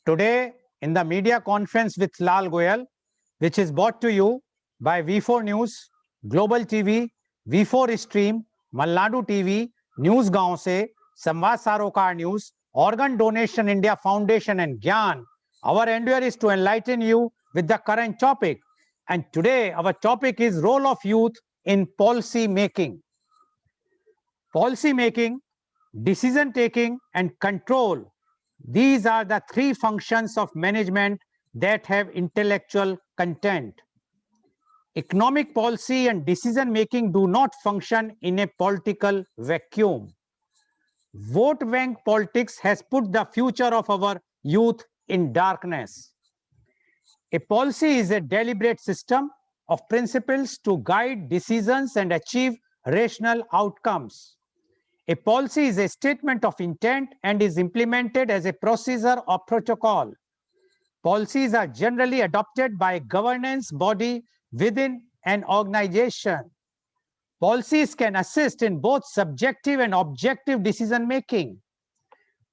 Today, in the media conference with Lal Goel, which is brought to you by V4 News, Global TV, V4 Stream, Malnadu TV, News Gaon Se, Samvad Sarokar News, Organ Donation India Foundation and Gyan. Our endeavor is to enlighten you with the current topic. And today, our topic is role of youth in policy making. Policy making, decision taking, and control. These are the three functions of management that have intellectual content. Economic policy and decision making do not function in a political vacuum. Vote bank politics has put the future of our youth in darkness. A policy is a deliberate system of principles to guide decisions and achieve rational outcomes. A policy is a statement of intent and is implemented as a procedure or protocol. Policies are generally adopted by a governance body within an organization. Policies can assist in both subjective and objective decision making.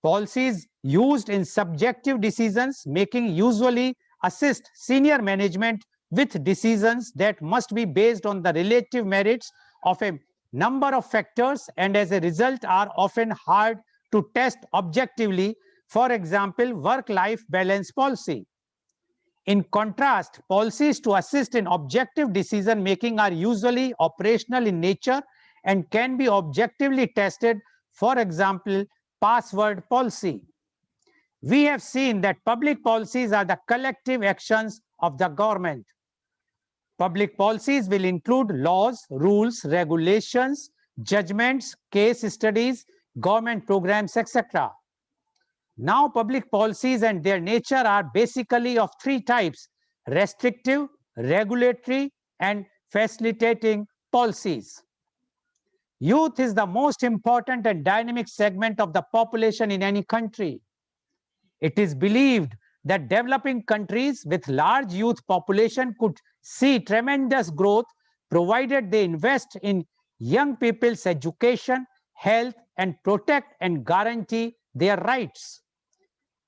Policies used in subjective decisions making usually assist senior management with decisions that must be based on the relative merits of a number of factors and as a result are often hard to test objectively, for example, work-life balance policy. In contrast, policies to assist in objective decision-making are usually operational in nature and can be objectively tested, for example, password policy. We have seen that public policies are the collective actions of the government. Public policies will include laws, rules, regulations, judgments, case studies, government programs, etc. Now, public policies and their nature are basically of three types: restrictive, regulatory, and facilitating policies. Youth is the most important and dynamic segment of the population in any country. It is believed that developing countries with large youth population could see tremendous growth provided they invest in young people's education, health, and protect and guarantee their rights.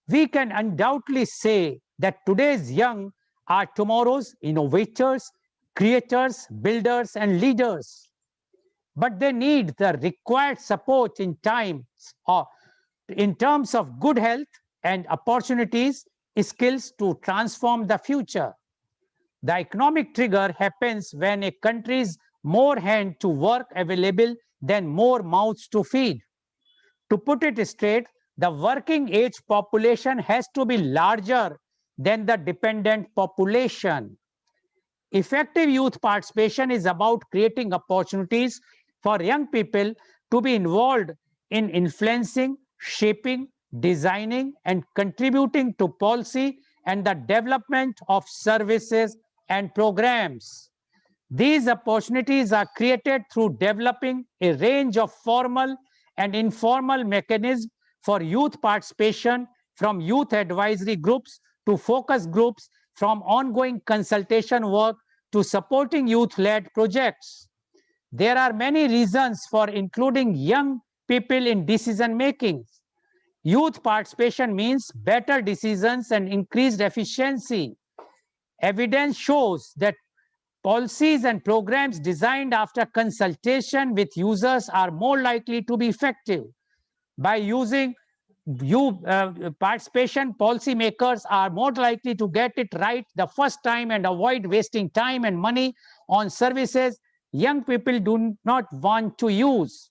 We can undoubtedly say that today's young are tomorrow's innovators, creators, builders, and leaders. But they need the required support in terms of good health and opportunities, skills to transform the future. The economic trigger happens when a country's more hand to work available than more mouths to feed. To put it straight, the working age population has to be larger than the dependent population. Effective youth participation is about creating opportunities for young people to be involved in influencing, shaping, designing, and contributing to policy and the development of services and programs. These opportunities are created through developing a range of formal and informal mechanisms for youth participation, from youth advisory groups to focus groups, from ongoing consultation work to supporting youth-led projects. There are many reasons for including young people in decision-making. Youth participation means better decisions and increased efficiency. Evidence shows that policies and programs designed after consultation with users are more likely to be effective. By using participation, policymakers are more likely to get it right the first time and avoid wasting time and money on services young people do not want to use.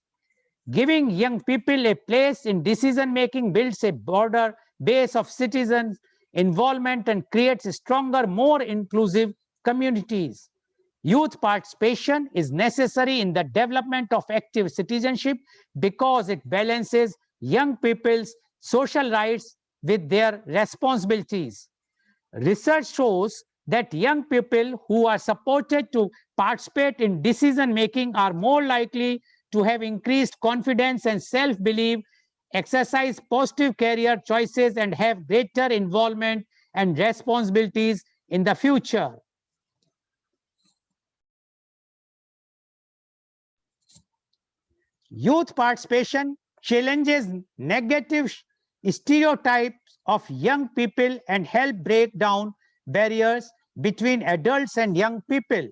Giving young people a place in decision-making builds a broader base of citizen involvement and creates stronger, more inclusive communities. Youth participation is necessary in the development of active citizenship because it balances young people's social rights with their responsibilities. Research shows that young people who are supported to participate in decision-making are more likely to have increased confidence and self-belief, exercise positive career choices, and have greater involvement and responsibilities in the future. Youth participation challenges negative stereotypes of young people and help break down barriers between adults and young people.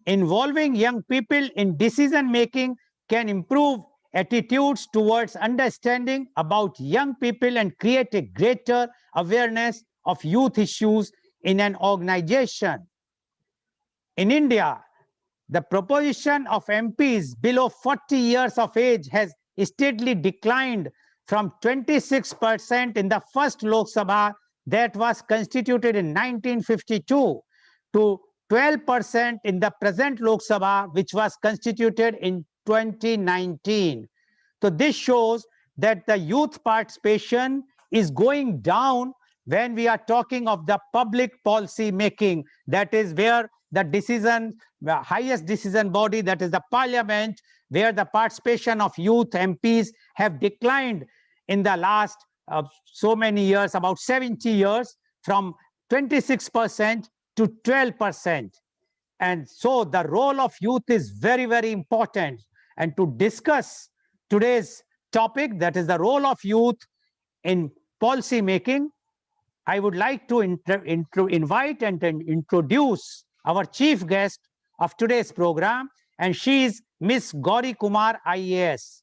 Involving young people in decision making can improve attitudes towards understanding about young people and create a greater awareness of youth issues in an organization. In India, the proportion of MPs below 40 years of age has steadily declined from 26% in the first Lok Sabha that was constituted in 1952 to 12% in the present Lok Sabha, which was constituted in 2019. So this shows that the youth participation is going down when we are talking of the public policy making, that is where the highest decision body, that is the parliament, where the participation of youth MPs have declined in the last so many years, about 70 years, from 26% to 12%. And so the role of youth is very, very important. And to discuss today's topic, that is the role of youth in policy making, I would like to invite and introduce our chief guest of today's program, and she is Ms. Gauri Kumar, IAS.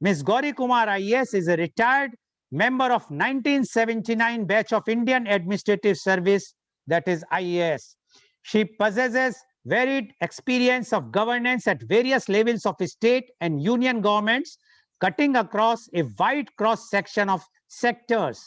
Ms. Gauri Kumar, IAS, is a retired member of 1979 batch of Indian Administrative Service, that is IAS. She possesses varied experience of governance at various levels of state and union governments, cutting across a wide cross-section of sectors.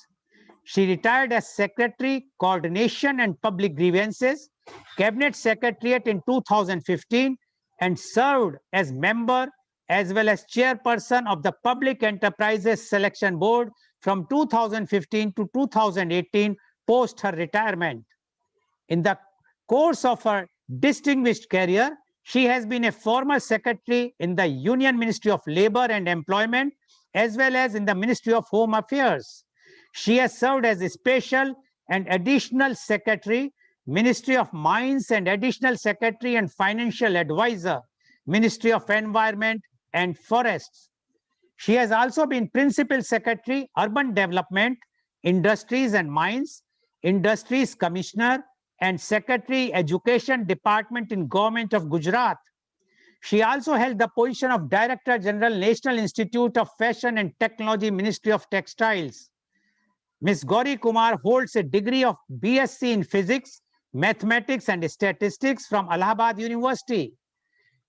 She retired as Secretary, Coordination and Public Grievances, Cabinet Secretariat in 2015, and served as member as well as chairperson of the Public Enterprises Selection Board from 2015 to 2018 post her retirement. In the course of her distinguished career, she has been a former secretary in the Union Ministry of Labor and Employment as well as in the Ministry of Home Affairs. She has served as a special and additional secretary, Ministry of Mines, and additional secretary and financial advisor, Ministry of Environment and Forests. She has also been principal secretary, Urban Development, Industries and Mines, Industries Commissioner, and Secretary, Education Department in Government of Gujarat. She also held the position of Director General, National Institute of Fashion and Technology, Ministry of Textiles. Ms. Gauri Kumar holds a degree of BSc in Physics, Mathematics and Statistics from Allahabad University.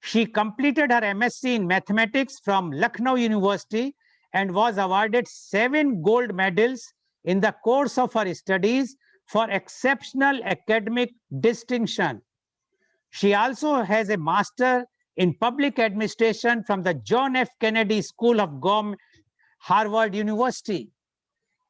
She completed her MSc in Mathematics from Lucknow University and was awarded 7 gold medals in the course of her studies for exceptional academic distinction. She also has a master in public administration from the John F. Kennedy School of Government, Harvard University.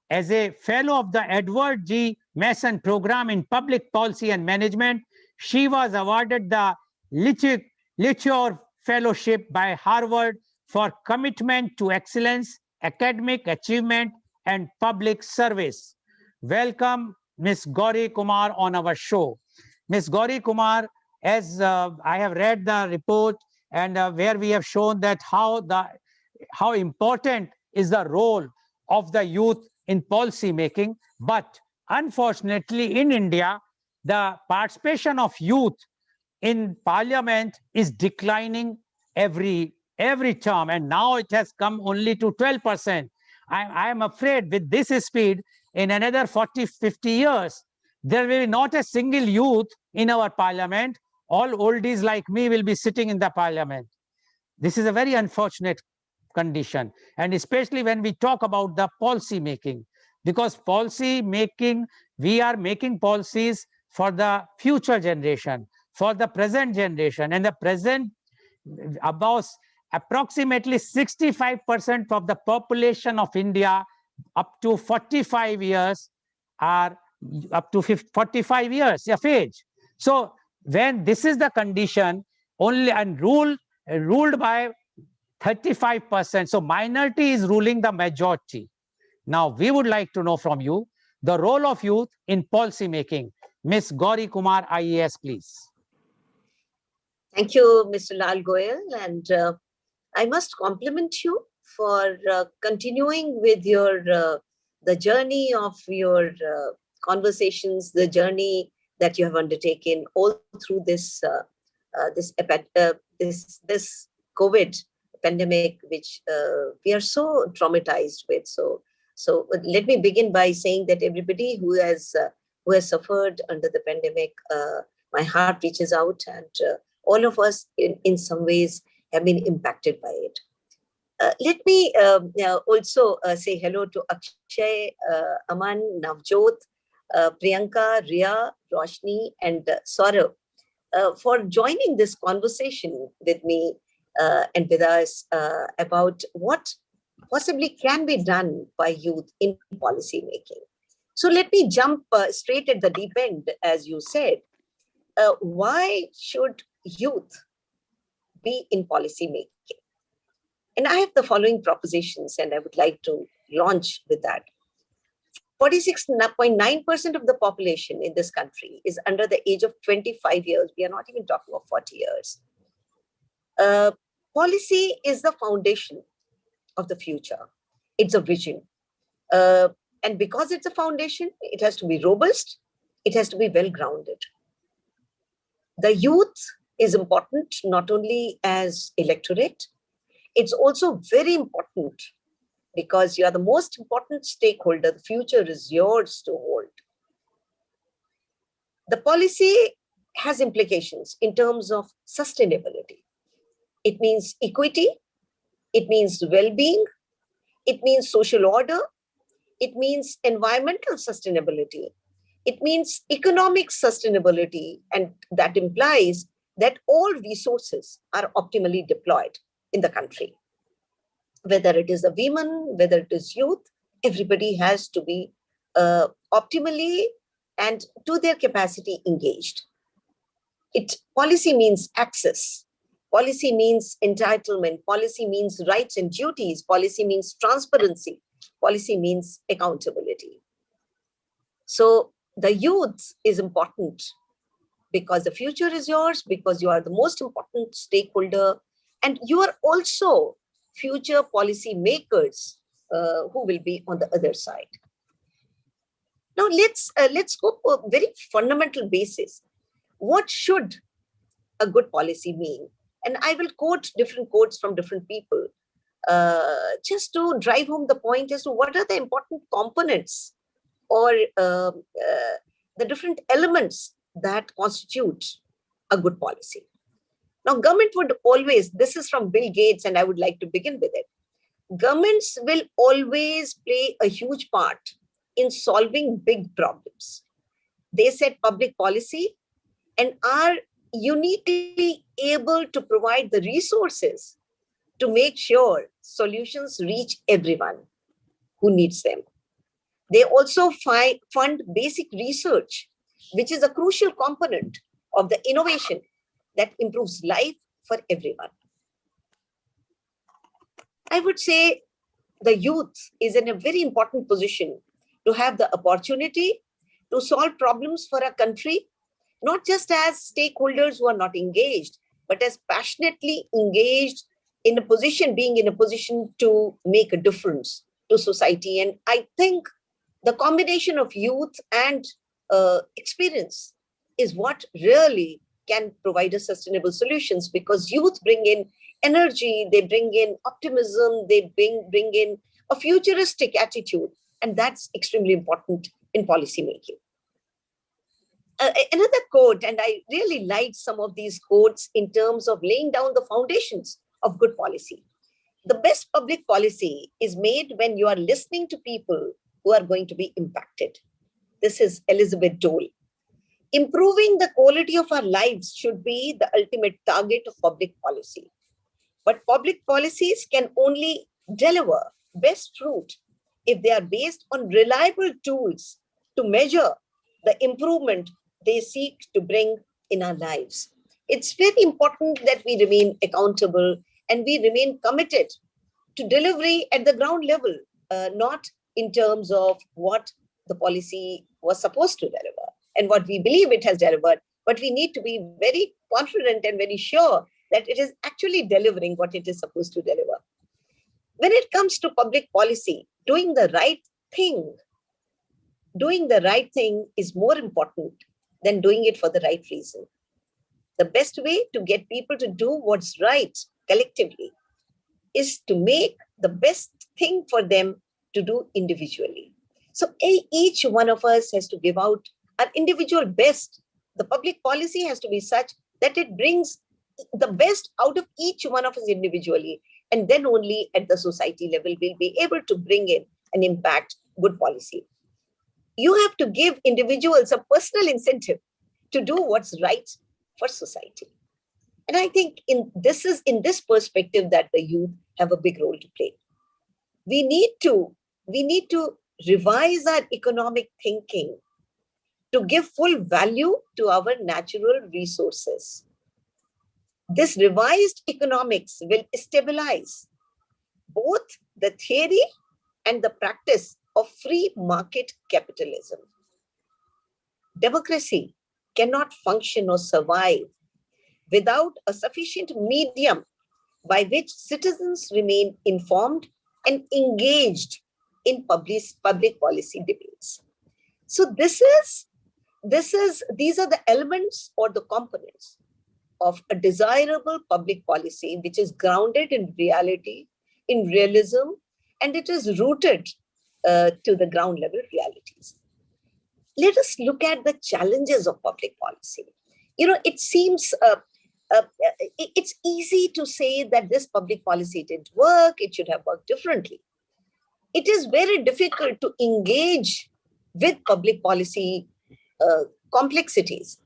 As a fellow of the Edward G. Mason Program in Public Policy and Management, she was awarded the Literature Fellowship by Harvard for commitment to excellence, academic achievement, and public service. Welcome, Ms. Gauri Kumar, on our show. Ms. Gauri Kumar, as I have read the report and where we have shown that how important is the role of the youth in policy making, but unfortunately in India, the participation of youth in parliament is declining every term, and now it has come only to 12%. I am afraid with this speed, in another 40-50 years, there will be not a single youth in our parliament. All oldies like me will be sitting in the parliament. This is a very unfortunate condition, and especially when we talk about the policy making, because policy making, we are making policies for the future generation, for the present generation, and the present, about approximately 65% of the population of India up to 45 years are up to 45 years of age. So when this is the condition, only and ruled by 35%, so minority is ruling the majority. Now we would like to know from you the role of youth in policy making. Ms. Gauri Kumar, IAS, please. Thank you, Mr. Lal Goel, and I must compliment you for continuing with your the journey of your conversations, the journey that you have undertaken all through this COVID pandemic, which we are so traumatized with. So let me begin by saying that everybody who has suffered under the pandemic, my heart reaches out, and all of us in some ways have been impacted by it. Let me also say hello to Akshay, Aman, Navjot, Priyanka, Ria, Roshni, and Saurav for joining this conversation with me and with us about what possibly can be done by youth in policy making. So let me jump straight at the deep end, as you said. Why should youth be in policy making? And I have the following propositions, and I would like to launch with that. 46.9% of the population in this country is under the age of 25 years. We are not even talking of 40 years. Policy is the foundation of the future. It's a vision. And because it's a foundation, it has to be robust. It has to be well-grounded. The youth is important not only as electorate, it's also very important because you are the most important stakeholder. The future is yours to hold. The policy has implications in terms of sustainability. It means equity, it means well-being, it means social order, it means environmental sustainability, it means economic sustainability, and that implies that all resources are optimally deployed in the country. Whether it is the women, whether it is youth, everybody has to be optimally and to their capacity engaged. Policy means access. Policy means entitlement. Policy means rights and duties. Policy means transparency. Policy means accountability. So the youth is important because the future is yours, because you are the most important stakeholder, and you are also future policy makers who will be on the other side. Now let's go for a very fundamental basis. What should a good policy mean? And I will quote different quotes from different people just to drive home the point as to what are the important components or the different elements that constitute a good policy. Now, government would always, this is from Bill Gates, and I would like to begin with it. Governments will always play a huge part in solving big problems. They set public policy and are uniquely able to provide the resources to make sure solutions reach everyone who needs them. They also fund basic research, which is a crucial component of the innovation that improves life for everyone. I would say the youth is in a very important position to have the opportunity to solve problems for a country, not just as stakeholders who are not engaged, but as passionately engaged in a position, being in a position to make a difference to society. And I think the combination of youth and experience is what really can provide us sustainable solutions, because youth bring in energy, they bring in optimism, they bring in a futuristic attitude, and that's extremely important in policy making. Another quote, and I really liked some of these quotes in terms of laying down the foundations of good policy. The best public policy is made when you are listening to people who are going to be impacted. This is Elizabeth Dole. Improving the quality of our lives should be the ultimate target of public policy. But public policies can only deliver best fruit if they are based on reliable tools to measure the improvement they seek to bring in our lives. It's very important that we remain accountable and we remain committed to delivery at the ground level, not in terms of what the policy was supposed to deliver and what we believe it has delivered, but we need to be very confident and very sure that it is actually delivering what it is supposed to deliver. When it comes to public policy, doing the right thing, doing the right thing is more important than doing it for the right reason. The best way to get people to do what's right collectively is to make the best thing for them to do individually. So each one of us has to give out our individual best. The public policy has to be such that it brings the best out of each one of us individually. And then only at the society level we'll be able to bring in and impact good policy. You have to give individuals a personal incentive to do what's right for society. And I think this perspective that the youth have a big role to play. We need to revise our economic thinking to give full value to our natural resources. This revised economics will stabilize both the theory and the practice of free market capitalism. Democracy cannot function or survive without a sufficient medium by which citizens remain informed and engaged in public policy debates. So these are the elements or the components of a desirable public policy, which is grounded in reality, in realism, and it is rooted to the ground level realities. Let us look at the challenges of public policy. It seems it's easy to say that this public policy didn't work, it should have worked differently. It is very difficult to engage with public policy complexities.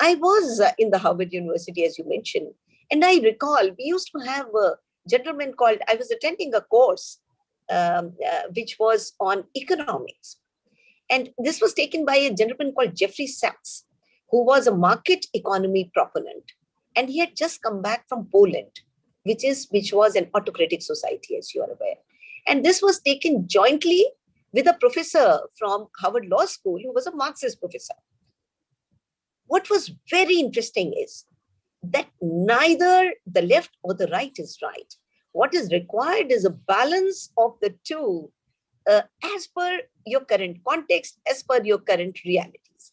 I was in the Harvard University, as you mentioned, and I recall we used to have a gentleman called, I was attending a course which was on economics. And this was taken by a gentleman called Jeffrey Sachs, who was a market economy proponent. And he had just come back from Poland, which was an autocratic society, as you are aware. And this was taken jointly with a professor from Harvard Law School, who was a Marxist professor. What was very interesting is that neither the left or the right is right. What is required is a balance of the two as per your current context, as per your current realities.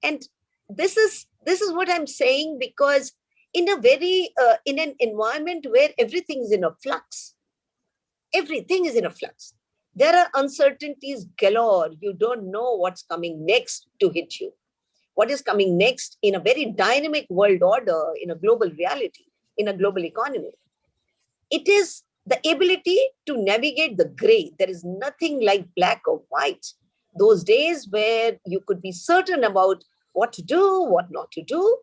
And this is what I'm saying, because in an environment where everything is in a flux, there are uncertainties galore. You don't know what's coming next to hit you. What is coming next in a very dynamic world order, in a global reality, in a global economy. It is the ability to navigate the gray. There is nothing like black or white. Those days where you could be certain about what to do, what not to do,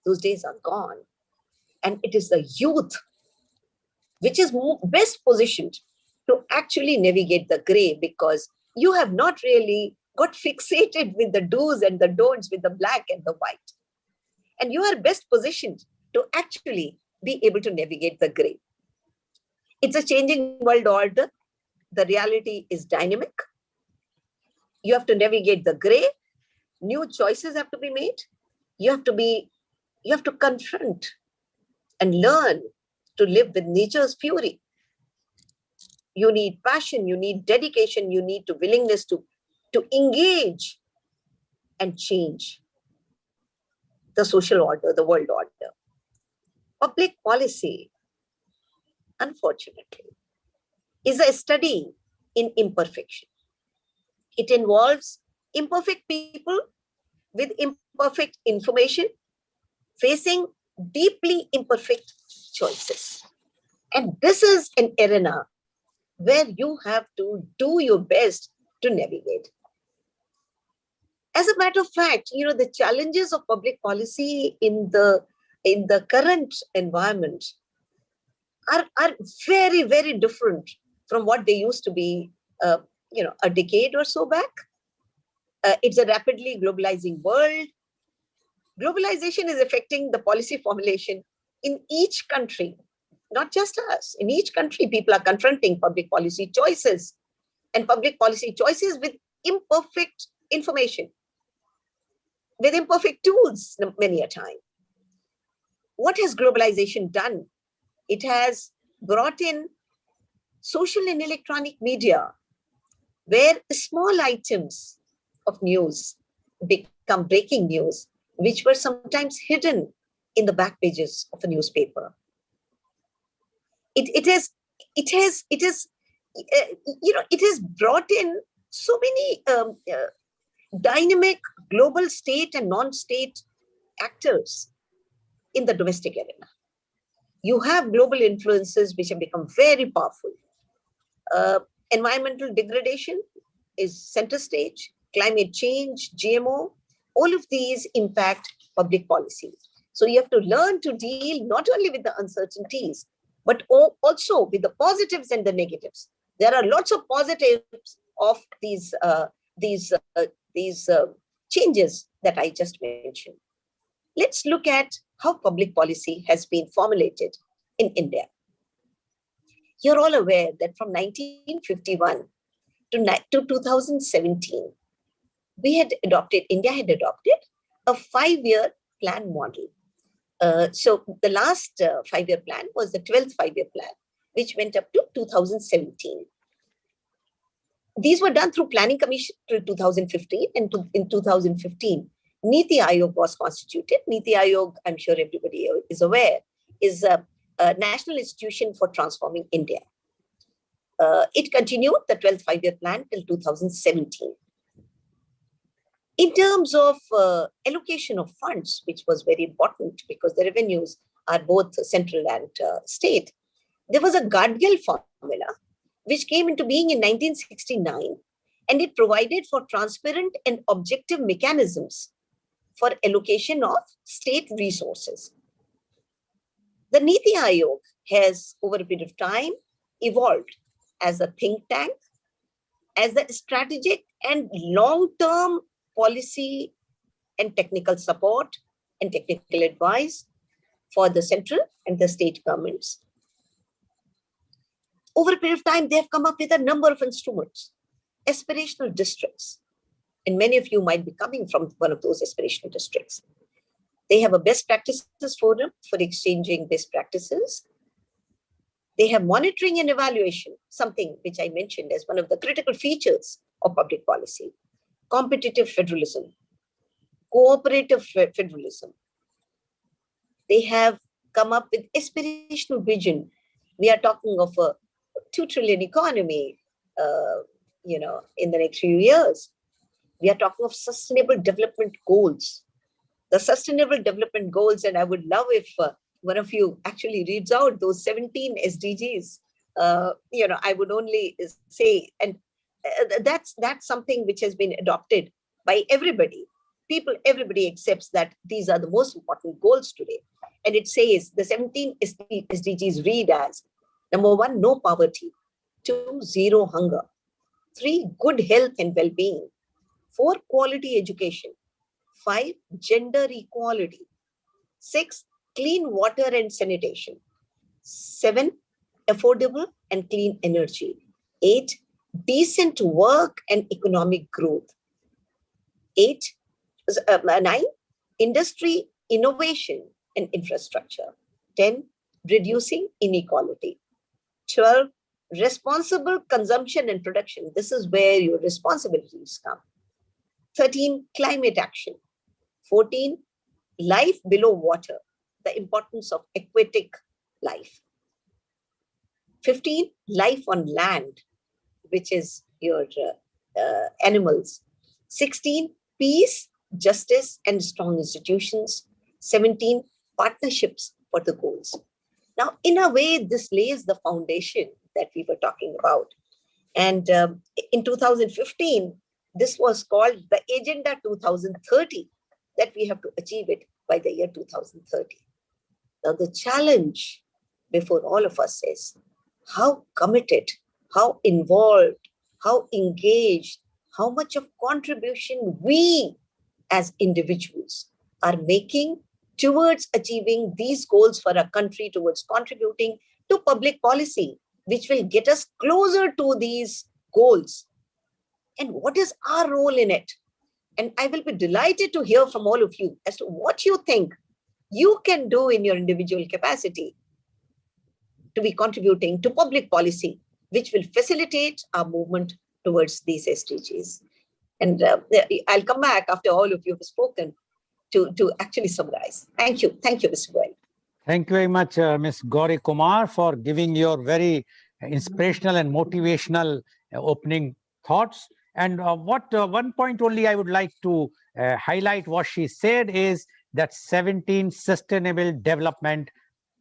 those days are gone. And it is the youth which is best positioned to actually navigate the gray, because you have not really got fixated with the do's and the don'ts, with the black and the white. And you are best positioned to actually be able to navigate the gray. It's a changing world order. The reality is dynamic. You have to navigate the gray. New choices have to be made. You have to confront and learn to live with nature's fury. You need passion, you need dedication, you need to willingness to engage and change the social order, the world order. Public policy, unfortunately, is a study in imperfection. It involves imperfect people with imperfect information facing deeply imperfect choices. And this is an arena where you have to do your best to navigate. As a matter of fact, the challenges of public policy in the current environment are very, very different from what they used to be, a decade or so back. It's a rapidly globalizing world. Globalization is affecting the policy formulation in each country, not just us. In each country, people are confronting public policy choices, and public policy choices with imperfect information, with imperfect tools many a time. What has globalization done? It has brought in social and electronic media where small items of news become breaking news, which were sometimes hidden in the back pages of a newspaper. It is it has brought in so many dynamic global state and non-state actors in the domestic arena. You have global influences which have become very powerful. Environmental degradation is center stage, climate change, GMO, all of these impact public policy. So you have to learn to deal not only with the uncertainties, but also with the positives and the negatives. There are lots of positives of these changes that I just mentioned. Let's look at how public policy has been formulated in India. You're all aware that from 1951 to 2017, India had adopted a 5-year plan model. So the last 5-year plan was the 12th 5-year plan, which went up to 2017. These were done through Planning Commission till 2015, and in 2015, Niti Aayog was constituted. Niti Aayog, I'm sure everybody is aware, is a national institution for transforming India. It continued the 12th 5-year plan till 2017. In terms of allocation of funds, which was very important because the revenues are both central and state, there was a Goel formula which came into being in 1969, and it provided for transparent and objective mechanisms for allocation of state resources. The Niti Aayog has, over a period of time, evolved as a think tank, as a strategic and long-term policy and technical support and technical advice for the central and the state governments. Over a period of time, they have come up with a number of instruments, aspirational districts, and many of you might be coming from one of those aspirational districts. They have a best practices forum for exchanging best practices. They have monitoring and evaluation, something which I mentioned as one of the critical features of public policy. Competitive federalism, cooperative federalism. They have come up with aspirational vision. We are talking of a 2 trillion economy, in the next few years. We are talking of sustainable development goals. The sustainable development goals, and I would love if one of you actually reads out those 17 SDGs. I would only say, and that's something which has been adopted by everybody. Everybody accepts that these are the most important goals today. And it says the 17 SDGs read as: number 1, no poverty; 2, zero hunger; 3, good health and well-being; 4, quality education; 5, gender equality; 6, clean water and sanitation; 7, affordable and clean energy; 8, decent work and economic growth; 9, industry, innovation and infrastructure; 10, reducing inequality; 12, responsible consumption and production. This is where your responsibilities come. 13, climate action. 14, life below water, the importance of aquatic life. 15, life on land, which is your animals. 16, peace, justice and strong institutions. 17, partnerships for the goals. Now, in a way, this lays the foundation that we were talking about. And in 2015, this was called the Agenda 2030, that we have to achieve it by the year 2030. Now, the challenge before all of us is how committed, how involved, how engaged, how much of contribution we as individuals are making towards achieving these goals for our country, towards contributing to public policy, which will get us closer to these goals. And what is our role in it? And I will be delighted to hear from all of you as to what you think you can do in your individual capacity to be contributing to public policy, which will facilitate our movement towards these SDGs. And I'll come back after all of you have spoken to actually summarize. Thank you. Thank you, Mr. Goel. Thank you very much, Ms. Gauri Kumar, for giving your very inspirational and motivational opening thoughts. And one point only I would like to highlight what she said is that 17 Sustainable Development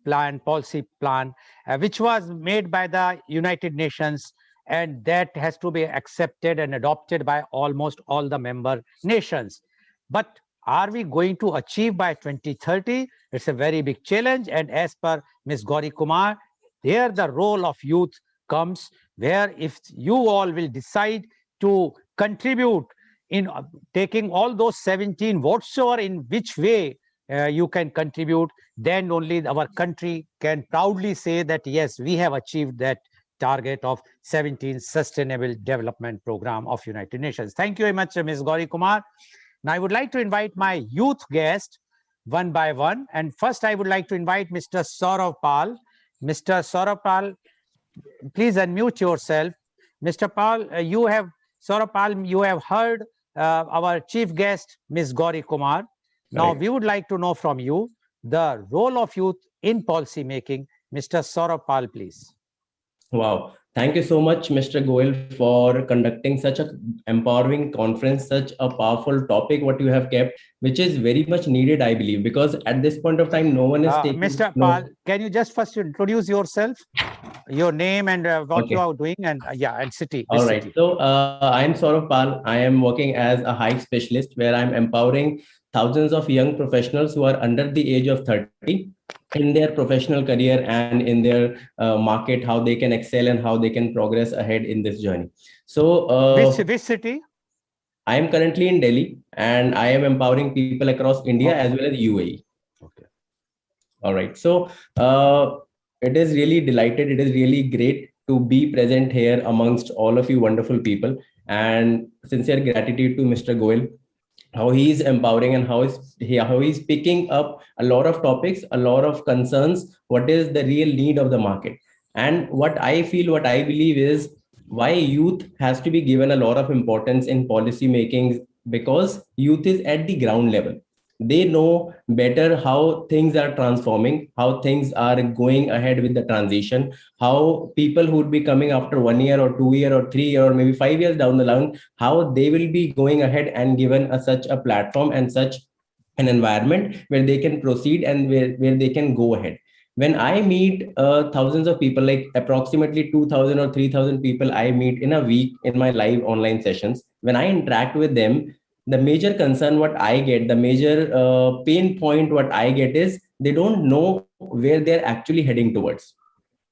policy plan, which was made by the United Nations, and that has to be accepted and adopted by almost all the member nations. But are we going to achieve by 2030? It's a very big challenge. And as per Ms. Gauri Kumar, here the role of youth comes, where if you all will decide to contribute in taking all those 17, whatsoever in which way you can contribute, then only our country can proudly say that, yes, we have achieved that target of 17 Sustainable Development Program of United Nations. Thank you very much, Ms. Gauri Kumar. Now, I would like to invite my youth guest one by one. And first, I would like to invite Mr. Saurav Pal. Mr. Saurav Pal, please unmute yourself. Mr. Pal, Saurav Pal, you have heard our chief guest, Ms. Gauri Kumar. Now, we would like to know from you the role of youth in policy making. Mr. Saurav Pal, please. Wow. Thank you so much, Mr. Goel, for conducting such an empowering conference, such a powerful topic, what you have kept, which is very much needed, I believe, because at this point of time, no one is taking... Mr. Pal, can you just first introduce yourself, your name and what you are doing, and and city. All right. So I'm Saurav Pal. I am working as a hike specialist, where I'm empowering thousands of young professionals who are under the age of 30 in their professional career and in their market, how they can excel and how they can progress ahead in this journey. So which city? I am currently in Delhi, and I am empowering people across India as well as UAE. Okay. All right. So it is really delighted. It is really great to be present here amongst all of you wonderful people, and sincere gratitude to Mr. Goel, how he is empowering and how he's picking up a lot of topics, a lot of concerns, what is the real need of the market. And what I feel, what I believe is why youth has to be given a lot of importance in policy making, because youth is at the ground level. They know better how things are transforming, how things are going ahead with the transition, how people who would be coming after 1 year or 2 year or 3 year or maybe 5 years down the line, how they will be going ahead and given such a platform and such an environment where they can proceed and where they can go ahead. When I meet thousands of people, like approximately 2,000 or 3,000 people I meet in a week in my live online sessions, when I interact with them, the major concern what I get, the major pain point what I get is they don't know where they're actually heading towards.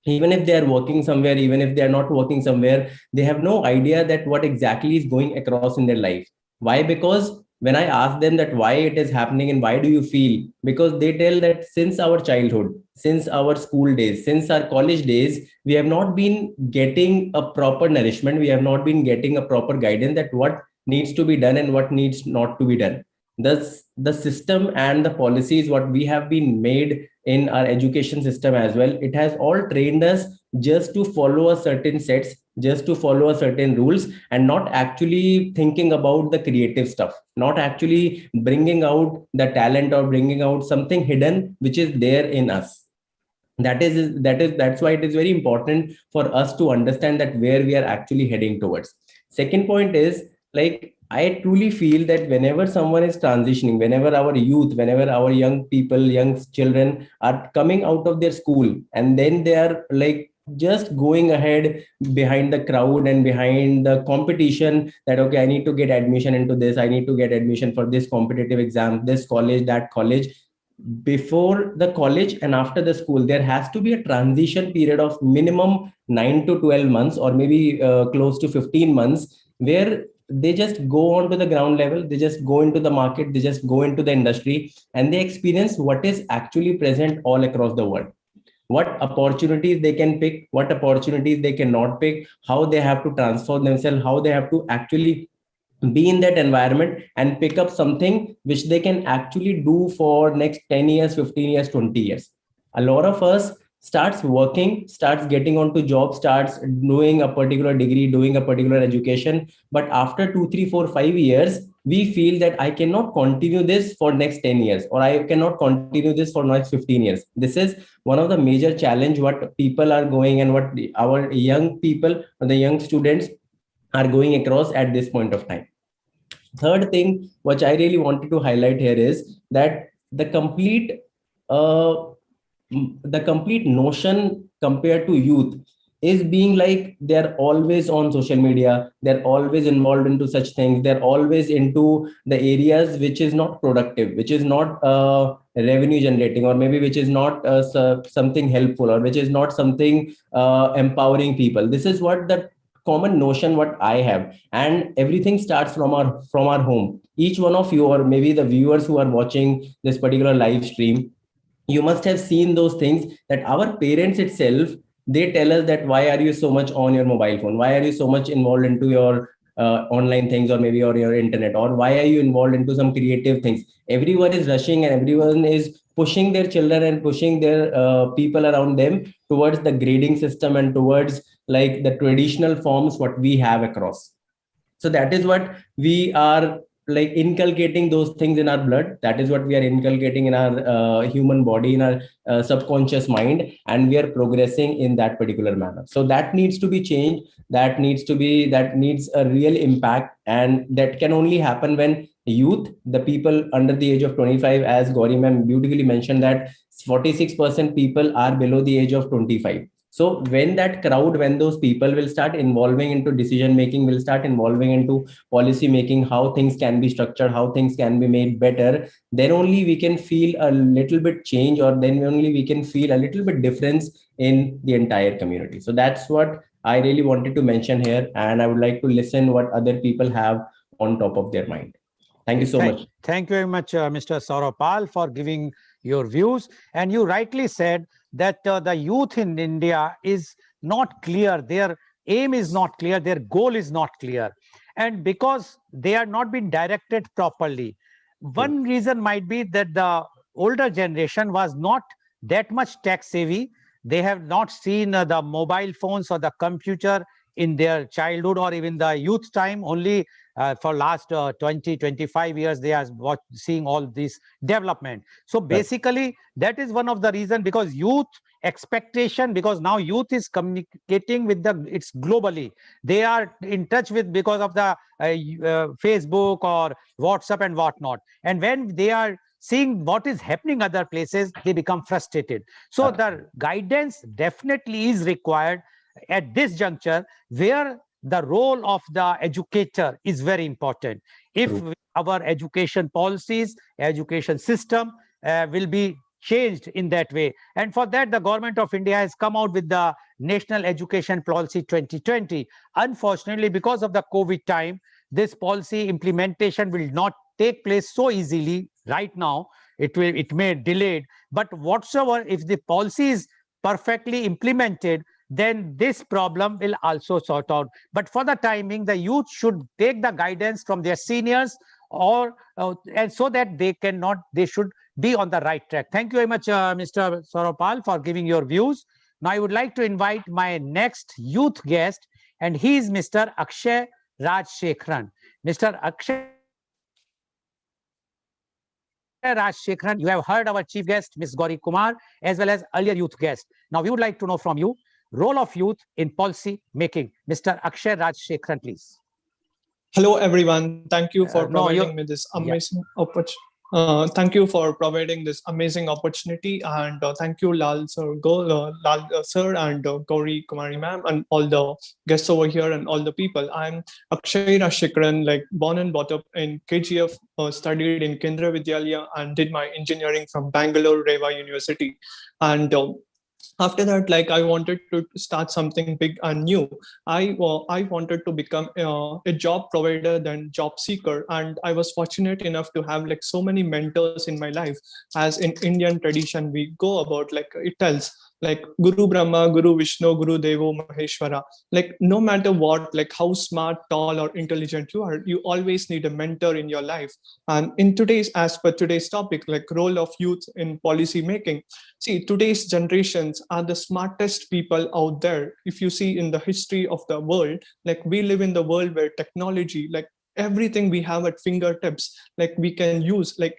Even if they are working somewhere, even if they are not working somewhere, they have no idea that what exactly is going across in their life. Why? Because when I ask them that why it is happening and why do you feel, because they tell that since our childhood, since our school days, since our college days, we have not been getting a proper nourishment. We have not been getting a proper guidance that what needs to be done and what needs not to be done. Thus, the system and the policies what we have been made in our education system as well, it has all trained us just to follow a certain sets, just to follow a certain rules, and not actually thinking about the creative stuff, not actually bringing out the talent or bringing out something hidden which is there in us. That's why it is very important for us to understand that where we are actually heading towards. Second point is, like, I truly feel that whenever someone is transitioning, whenever our youth, whenever our young people, young children are coming out of their school, and then they are like just going ahead behind the crowd and behind the competition, that okay, I need to get admission into this, I need to get admission for this competitive exam, this college, that college. Before the college and after the school, there has to be a transition period of minimum 9 to 12 months, or maybe close to 15 months, where they just go on to the ground level, they just go into the market, they just go into the industry, and they experience what is actually present all across the world, what opportunities they can pick, what opportunities they cannot pick, how they have to transform themselves, how they have to actually be in that environment and pick up something which they can actually do for next 10 years, 15 years, 20 years. A lot of us starts working, starts getting onto job, starts doing a particular degree, doing a particular education. But after 2, 3, 4, 5 years, we feel that I cannot continue this for next 10 years, or I cannot continue this for next 15 years. This is one of the major challenge what people are going, and what our young people or the young students are going across at this point of time. Third thing which I really wanted to highlight here is that the complete uh, the complete notion compared to youth is being like they're always on social media, they're always involved into such things, they're always into the areas which is not productive, which is not revenue generating, or maybe which is not something helpful, or which is not something empowering people. This is what the common notion what I have. And everything starts from our home. Each one of you, or maybe the viewers who are watching this particular live stream, you must have seen those things that our parents itself, they tell us that why are you so much on your mobile phone, why are you so much involved into your online things, or maybe or your internet, or why are you involved into some creative things. Everyone is rushing, and everyone is pushing their children and pushing their people around them towards the grading system and towards like the traditional forms what we have across. So that is what we are like inculcating those things in our blood. That is what we are inculcating in our human body, in our subconscious mind, and we are progressing in that particular manner. So that needs to be changed. That needs a real impact, and that can only happen when youth, the people under the age of 25, as Gauri ma'am beautifully mentioned, that 46% people are below the age of 25. So when that crowd, when those people will start involving into decision making, will start involving into policy making, how things can be structured, how things can be made better, then only we can feel a little bit change, or then only we can feel a little bit difference in the entire community. So that's what I really wanted to mention here, and I would like to listen what other people have on top of their mind. Thank you so much. Thank you very much, Mr. Saurabh Pal, for giving your views. And you rightly said that the youth in India is not clear. Their aim is not clear. Their goal is not clear. And because they are not being directed properly, one reason might be that the older generation was not that much tech savvy. They have not seen the mobile phones or the computer in their childhood or even the youth time. Only for last 20, 25 years, they are seeing all this development. So basically, that is one of the reasons, because youth expectation, because now youth is communicating with it's globally. They are in touch with because of the Facebook or WhatsApp and whatnot. And when they are seeing what is happening other places, they become frustrated. So the guidance definitely is required at this juncture, where the role of the educator is very important. If our education policies, education system will be changed in that way. And for that, the government of India has come out with the National Education Policy 2020. Unfortunately, because of the COVID time, this policy implementation will not take place so easily right now. It may delayed, but whatsoever, if the policy is perfectly implemented, then this problem will also sort out. But for the timing, the youth should take the guidance from their seniors, or and so that they should be on the right track. Thank you very much, Mr. Saurabh, for giving your views. Now I would like to invite my next youth guest, and he is Mr. Akshay Rajshekharan. Mr. Akshay Rajshekharan, you have heard our chief guest, Ms. Gauri Kumar, as well as earlier youth guest. Now we would like to know from you, role of youth in policy making. Mr. Akshay Rajshekharan, please. Hello, everyone. Thank you for providing me this amazing opportunity. Thank you for providing this amazing opportunity, and thank you, Lal sir, Lal sir, and Gauri Kumari ma'am, and all the guests over here, and all the people. I'm Akshay Rajshekharan, like born and brought up in KGF, studied in Kendra Vidyalaya, and did my engineering from Bangalore Reva University, and after that, like I wanted to start something big and new. I wanted to become a job provider than job seeker, and I was fortunate enough to have like so many mentors in my life. As in Indian tradition, we go about, like it tells, like Guru Brahma, Guru Vishnu, Guru Devo Maheshwara. Like no matter what, like how smart, tall, or intelligent you are, you always need a mentor in your life. And in today's, as per today's topic, like role of youth in policy making. See, today's generations are the smartest people out there. If you see in the history of the world, like we live in the world where technology, like everything we have at fingertips, like we can use, like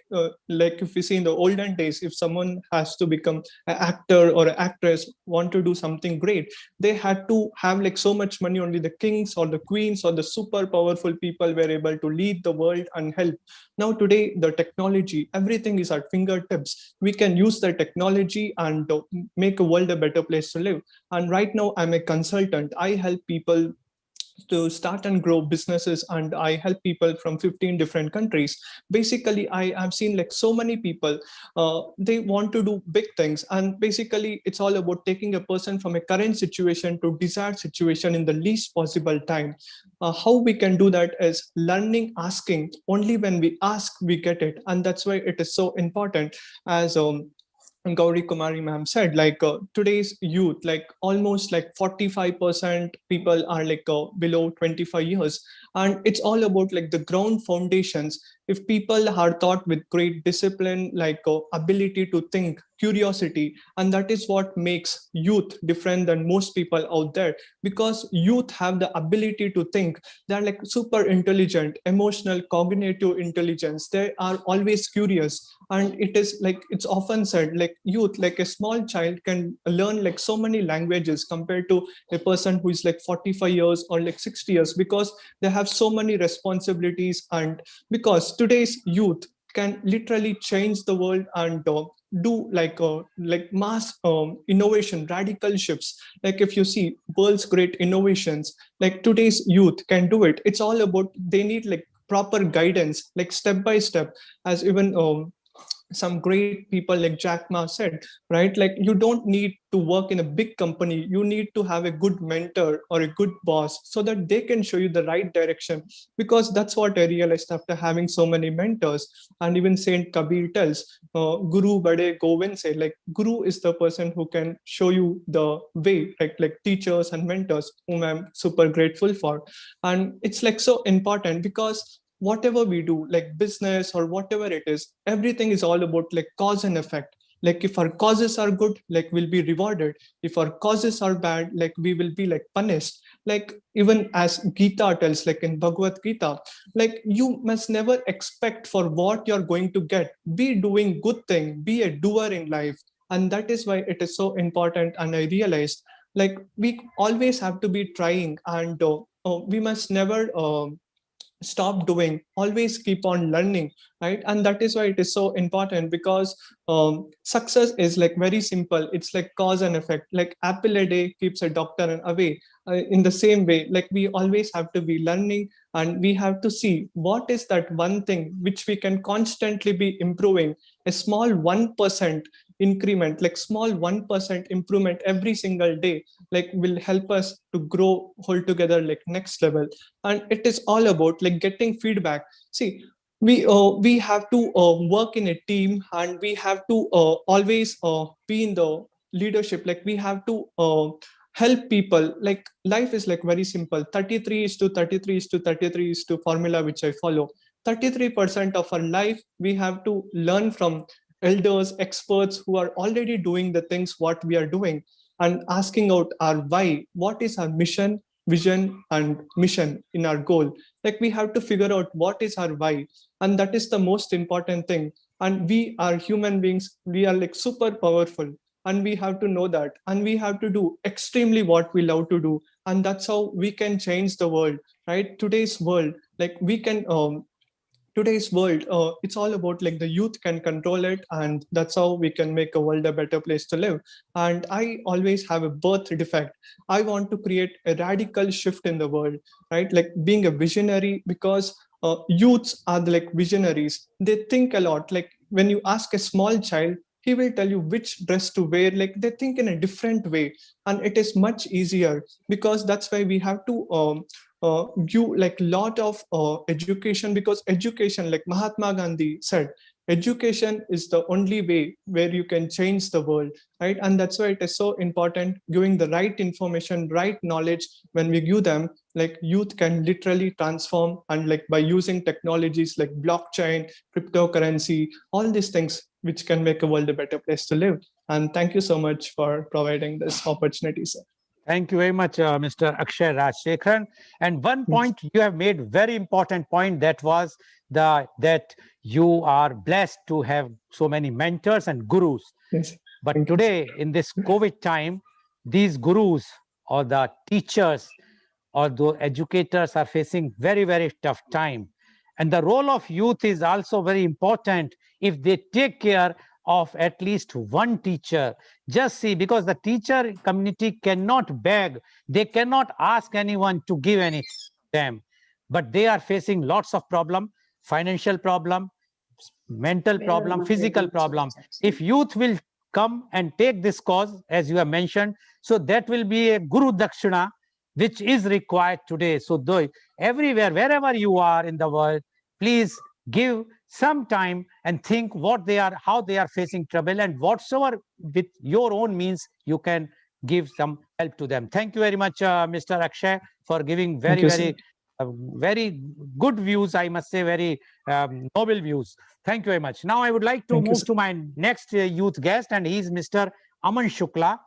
if we see in the olden days, if someone has to become an actor or an actress, want to do something great, they had to have like so much money. Only the kings or the queens or the super powerful people were able to lead the world and help. Now today the technology, everything is at fingertips. We can use the technology and make a world a better place to live. And right now I'm a consultant. I help people to start and grow businesses, and I help people from 15 different countries. Basically I have seen like so many people, they want to do big things, and basically it's all about taking a person from a current situation to desired situation in the least possible time. How we can do that is learning, asking. Only when we ask we get it, and that's why it is so important. As Gauri Kumari ma'am said, like today's youth, like almost like 45% people are like below 25 years. And it's all about like the ground foundations. If people are taught with great discipline, like ability to think, curiosity, and that is what makes youth different than most people out there. Because youth have the ability to think. They're like super intelligent, emotional, cognitive intelligence. They are always curious. And it is like, it's often said, like youth, like a small child can learn like so many languages compared to a person who is like 45 years or like 60 years, because they have so many responsibilities. And because today's youth can literally change the world and do like mass innovation, radical shifts. Like if you see world's great innovations, like today's youth can do it. It's all about, they need like proper guidance, like step by step. As even some great people like Jack Ma said, right? Like you don't need to work in a big company. You need to have a good mentor or a good boss so that they can show you the right direction. Because that's what I realized after having so many mentors. And even Saint Kabir tells, Guru Bade Govind say, like Guru is the person who can show you the way, like teachers and mentors whom I'm super grateful for. And it's like so important, because whatever we do, like business or whatever it is, everything is all about like cause and effect. Like if our causes are good, like we'll be rewarded. If our causes are bad, like we will be like punished. Like even as Gita tells, like in Bhagavad Gita, like you must never expect for what you're going to get. Be doing good thing, be a doer in life. And that is why it is so important. And I realized like we always have to be trying, and we must never stop doing, always keep on learning, right? And that is why it is so important. Because success is like very simple. It's like cause and effect. Like apple a day keeps a doctor away. In the same way, like we always have to be learning, and we have to see what is that one thing which we can constantly be improving. A small 1% increment, like small 1% improvement every single day, like will help us to grow whole together, like next level. And it is all about like getting feedback. See, we have to work in a team, and we have to always be in the leadership. Like we have to help people. Like life is like very simple. 33 is to 33 is to 33 is to formula which I follow. 33% of our life we have to learn from elders, experts who are already doing the things what we are doing, and asking out our why. What is our mission, vision, and mission in our goal? Like we have to figure out what is our why, and that is the most important thing. And we are human beings, we are like super powerful, and we have to know that, and we have to do extremely what we love to do. And that's how we can change the world, right? Today's world, like we can today's world, it's all about like the youth can control it, and that's how we can make a world a better place to live. And I always have a birth defect. I want to create a radical shift in the world, right? Like being a visionary, because youths are the, like visionaries. They think a lot. Like when you ask a small child, he will tell you which dress to wear. Like they think in a different way, and it is much easier. Because that's why we have to give like lot of education. Because education, like Mahatma Gandhi said, education is the only way where you can change the world, right? And that's why it is so important giving the right information, right knowledge. When we give them, like, youth can literally transform, and like by using technologies like blockchain, cryptocurrency, all these things which can make a world a better place to live. And thank you so much for providing this opportunity, sir. Thank you very much, Mr. Akshay Rajshekharan. And one point you have made, very important point, that was that you are blessed to have so many mentors and gurus. Yes. But Thank you, today, in this COVID time, these gurus or the teachers or the educators are facing very, very tough time. And the role of youth is also very important. If they take care of at least one teacher, just see, because the teacher community cannot beg, they cannot ask anyone to give anything to them, but they are facing lots of problem, financial problem, mental problem, physical problem. If youth will come and take this cause, as you have mentioned, so that will be a guru dakshina which is required today. So though everywhere, wherever you are in the world, please give some time and think what they are, how they are facing trouble, and whatsoever with your own means you can give some help to them. Thank you very much, Mr. Akshay, for giving thank very, you, sir. very good views, I must say, very noble views. Thank you very much. Now I would like to Thank you, move sir. to my next youth guest, and he is Mr. Aman Shukla.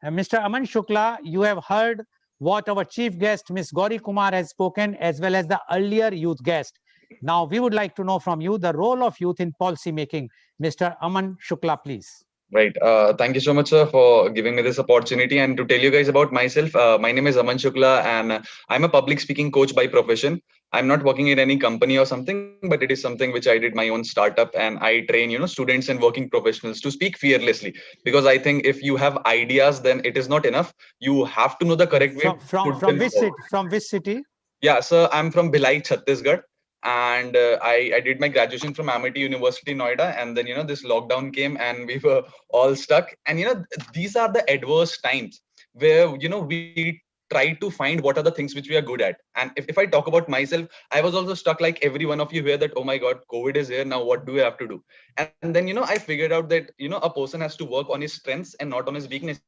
Mr. Aman Shukla, you have heard what our chief guest, Ms. Gauri Kumar, has spoken, as well as the earlier youth guest. Now, we would like to know from you the role of youth in policy making. Mr. Aman Shukla, please. Right. Thank you so much, sir, for giving me this opportunity. And to tell you guys about myself, my name is Aman Shukla, and I'm a public speaking coach by profession. I'm not working in any company or something, but it is something which I did my own startup, and I train, students and working professionals to speak fearlessly. Because I think if you have ideas, then it is not enough. You have to know the correct way to put From them which forward. city? From which city? Yeah, so I'm from Bhilai, Chhattisgarh, and I did my graduation from Amity University, Noida, and then this lockdown came and we were all stuck. And these are the adverse times where we try to find what are the things which we are good at. And if I talk about myself, I was also stuck like every one of you here, that oh my god, COVID is here now. What do we have to do? And then I figured out that a person has to work on his strengths and not on his weaknesses.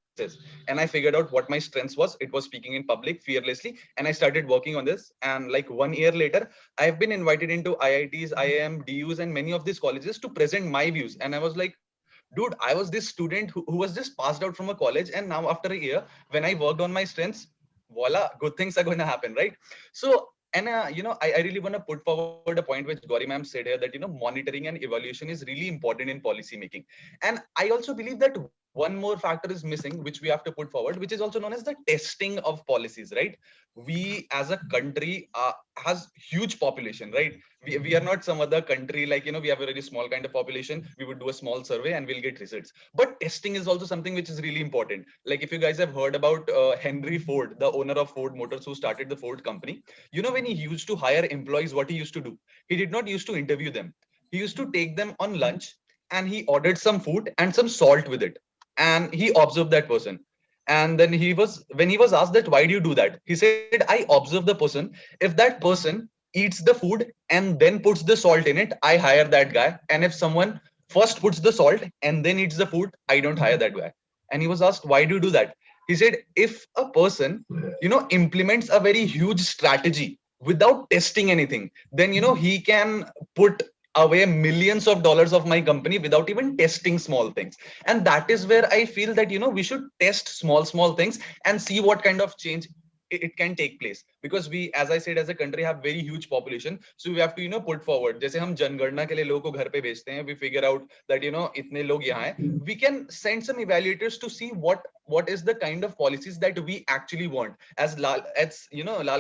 And I figured out what my strengths was. It was speaking in public fearlessly, and I started working on this. And like 1 year later, I've been invited into IITs, IIM, DUs, and many of these colleges to present my views. And I was like, dude, I was this student who was just passed out from a college, and now after a year, when I worked on my strengths, voila, good things are going to happen, right? So, and I really want to put forward a point which Gauri ma'am said here, that monitoring and evaluation is really important in policy making. And I also believe that one more factor is missing, which we have to put forward, which is also known as the testing of policies, right? We as a country has huge population, right? We are not some other country, like we have a very small kind of population. We would do a small survey and we'll get results. But testing is also something which is really important. Like if you guys have heard about Henry Ford, the owner of Ford Motors, who started the Ford company, when he used to hire employees, what he used to do, he did not used to interview them. He used to take them on lunch, and he ordered some food and some salt with it, and he observed that person. And then when he was asked that why do you do that, he said, I observe the person. If that person eats the food and then puts the salt in it, I hire that guy. And if someone first puts the salt and then eats the food, I don't hire that guy. And he was asked, why do you do that? He said, if a person implements a very huge strategy without testing anything, then he can put away millions of dollars of my company without even testing small things. And that is where I feel that we should test small things and see what kind of change it can take place. Because we, as I said, as a country have very huge population, so we have to put forward. जैसे हम जनगणना के लिए लोगों को घर पे भेजते हैं, we figure out that इतने लोग यहाँ हैं, we can send some evaluators to see what is the kind of policies that we actually want. As Lal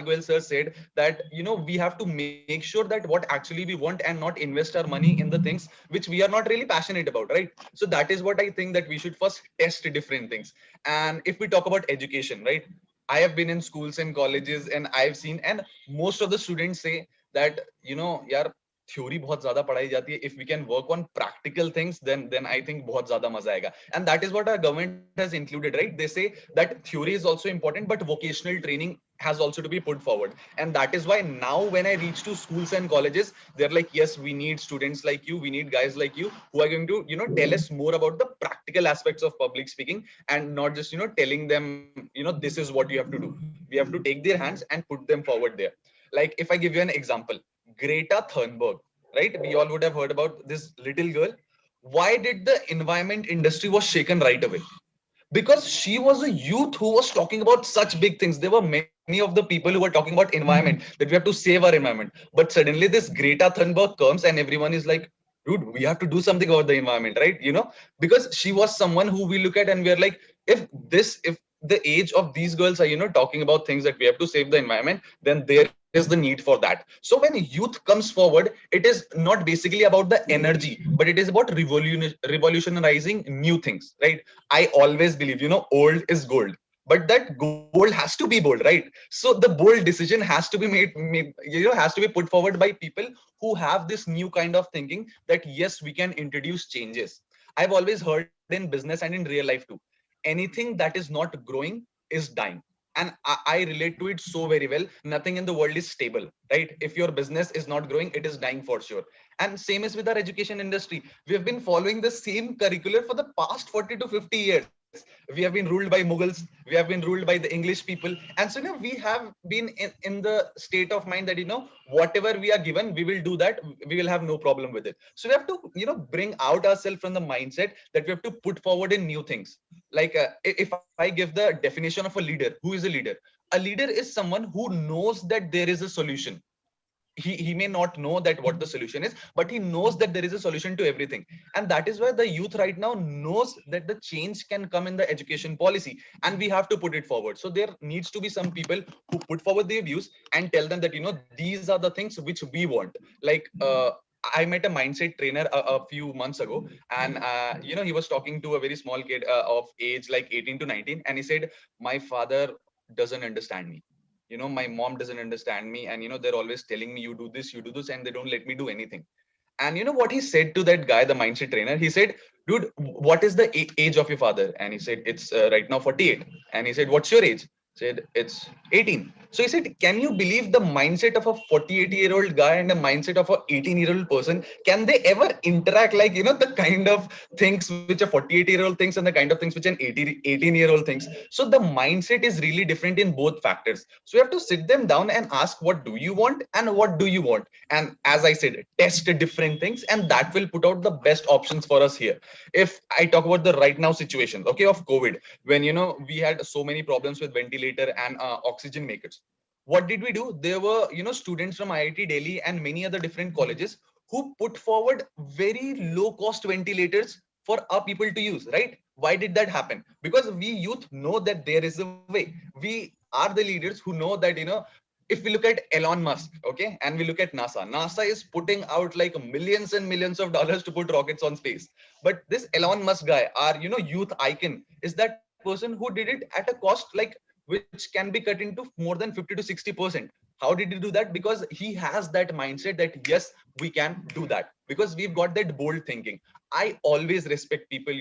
Goel sir said, that we have to make sure that what actually we want and not invest our money in the things which we are not really passionate about, right? So that is what I think, that we should first test different things. And if we talk about education, right, I have been in schools and colleges, and I've seen, and most of the students say that यार theory बहुत ज़्यादा पढ़ाई जाती है. If we can work on practical things, then I think बहुत ज़्यादा मजा आएगा. And that is what our government has included, right? They say that theory is also important, but vocational training has also to be put forward. And that is why now when I reach to schools and colleges, they're like, yes, we need students like you, we need guys like you who are going to, tell us more about the practical aspects of public speaking, and not just, telling them, this is what you have to do. We have to take their hands and put them forward there. Like if I give you an example, Greta Thunberg, right? We all would have heard about this little girl. Why did the environment industry was shaken right away? Because she was a youth who was talking about such big things. There were many of the people who were talking about environment, that we have to save our environment. But suddenly this Greta Thunberg comes and everyone is like, dude, we have to do something about the environment, right? Because she was someone who we look at and we're like, if the age of these girls are, talking about things that we have to save the environment, then there is the need for that. So when youth comes forward, it is not basically about the energy, but it is about revolutionizing new things, right? I always believe, old is gold, but that gold has to be bold, right? So the bold decision has to be has to be put forward by people who have this new kind of thinking that yes, we can introduce changes. I've always heard in business and in real life too, anything that is not growing is dying. And I relate to it so very well. Nothing in the world is stable, right? If your business is not growing, it is dying for sure. And same is with our education industry. We have been following the same curriculum for the past 40 to 50 years. We have been ruled by Mughals, we have been ruled by the English people, and so we have been in the state of mind that whatever we are given, we will do that, we will have no problem with it. So we have to bring out ourselves from the mindset that we have to put forward in new things. Like if I give the definition of a leader, who is a leader? A leader is someone who knows that there is a solution. He may not know that what the solution is, but he knows that there is a solution to everything. And that is why the youth right now knows that the change can come in the education policy, and we have to put it forward. So there needs to be some people who put forward their views and tell them that these are the things which we want. Like I met a mindset trainer a few months ago, and he was talking to a very small kid of age like 18 to 19, and he said, my father doesn't understand me. My mom doesn't understand me, and they're always telling me, you do this, you do this, and they don't let me do anything. And what he said to that guy, the mindset trainer, he said, dude, what is the age of your father? And he said, it's right now 48. And he said, what's your age? Said, it's 18. So he said, can you believe the mindset of a 48-year-old guy and the mindset of a 18-year-old person? Can they ever interact like, the kind of things which a 48-year-old thinks and the kind of things which an 18-year-old thinks? So the mindset is really different in both factors. So you have to sit them down and ask, what do you want and what do you want? And as I said, test different things, and that will put out the best options for us here. If I talk about the right now situation, okay, of COVID, when we had so many problems with ventilator and oxygen makers, what did we do? There were students from IIT Delhi and many other different colleges who put forward very low cost ventilators for our people to use, right? Why did that happen? Because we youth know that there is a way. We are the leaders who know that if we look at Elon Musk, okay, and we look at NASA is putting out like millions and millions of dollars to put rockets on space. But this Elon Musk guy, our youth icon, is that person who did it at a cost like which can be cut into more than 50 to 60%. How did he do that? Because he has that mindset that yes, we can do that, because we've got that bold thinking. I always respect people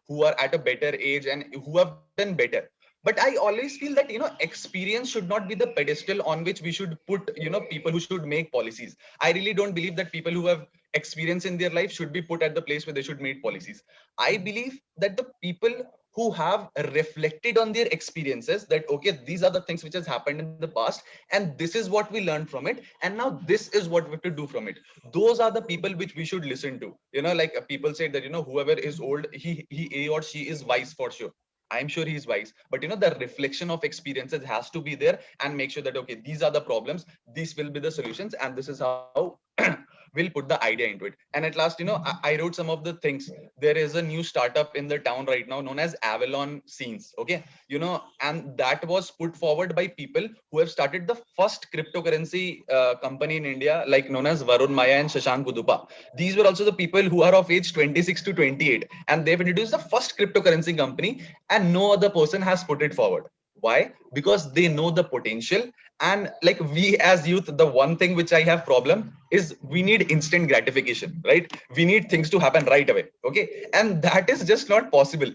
who are at a better age and who have done better. But I always feel that experience should not be the pedestal on which we should put people who should make policies. I really don't believe that people who have experience in their life should be put at the place where they should make policies. I believe that the people who have reflected on their experiences, that okay, these are the things which has happened in the past and this is what we learned from it, and now this is what we have to do from it, those are the people which we should listen to. Like people say that whoever is old, he or she is wise for sure. I'm sure he's wise, but the reflection of experiences has to be there and make sure that okay, these are the problems, these will be the solutions, and this is how we'll put the idea into it. And at last, I wrote some of the things. There is a new startup in the town right now known as Avalon Scenes. Okay, and that was put forward by people who have started the first cryptocurrency company in India, like known as Varun Maya and Shashank Udupa. These were also the people who are of age 26 to 28, and they've introduced the first cryptocurrency company, and no other person has put it forward. Why? Because they know the potential. And like we as youth, the one thing which I have problem is we need instant gratification, right? We need things to happen right away. Okay, and that is just not possible.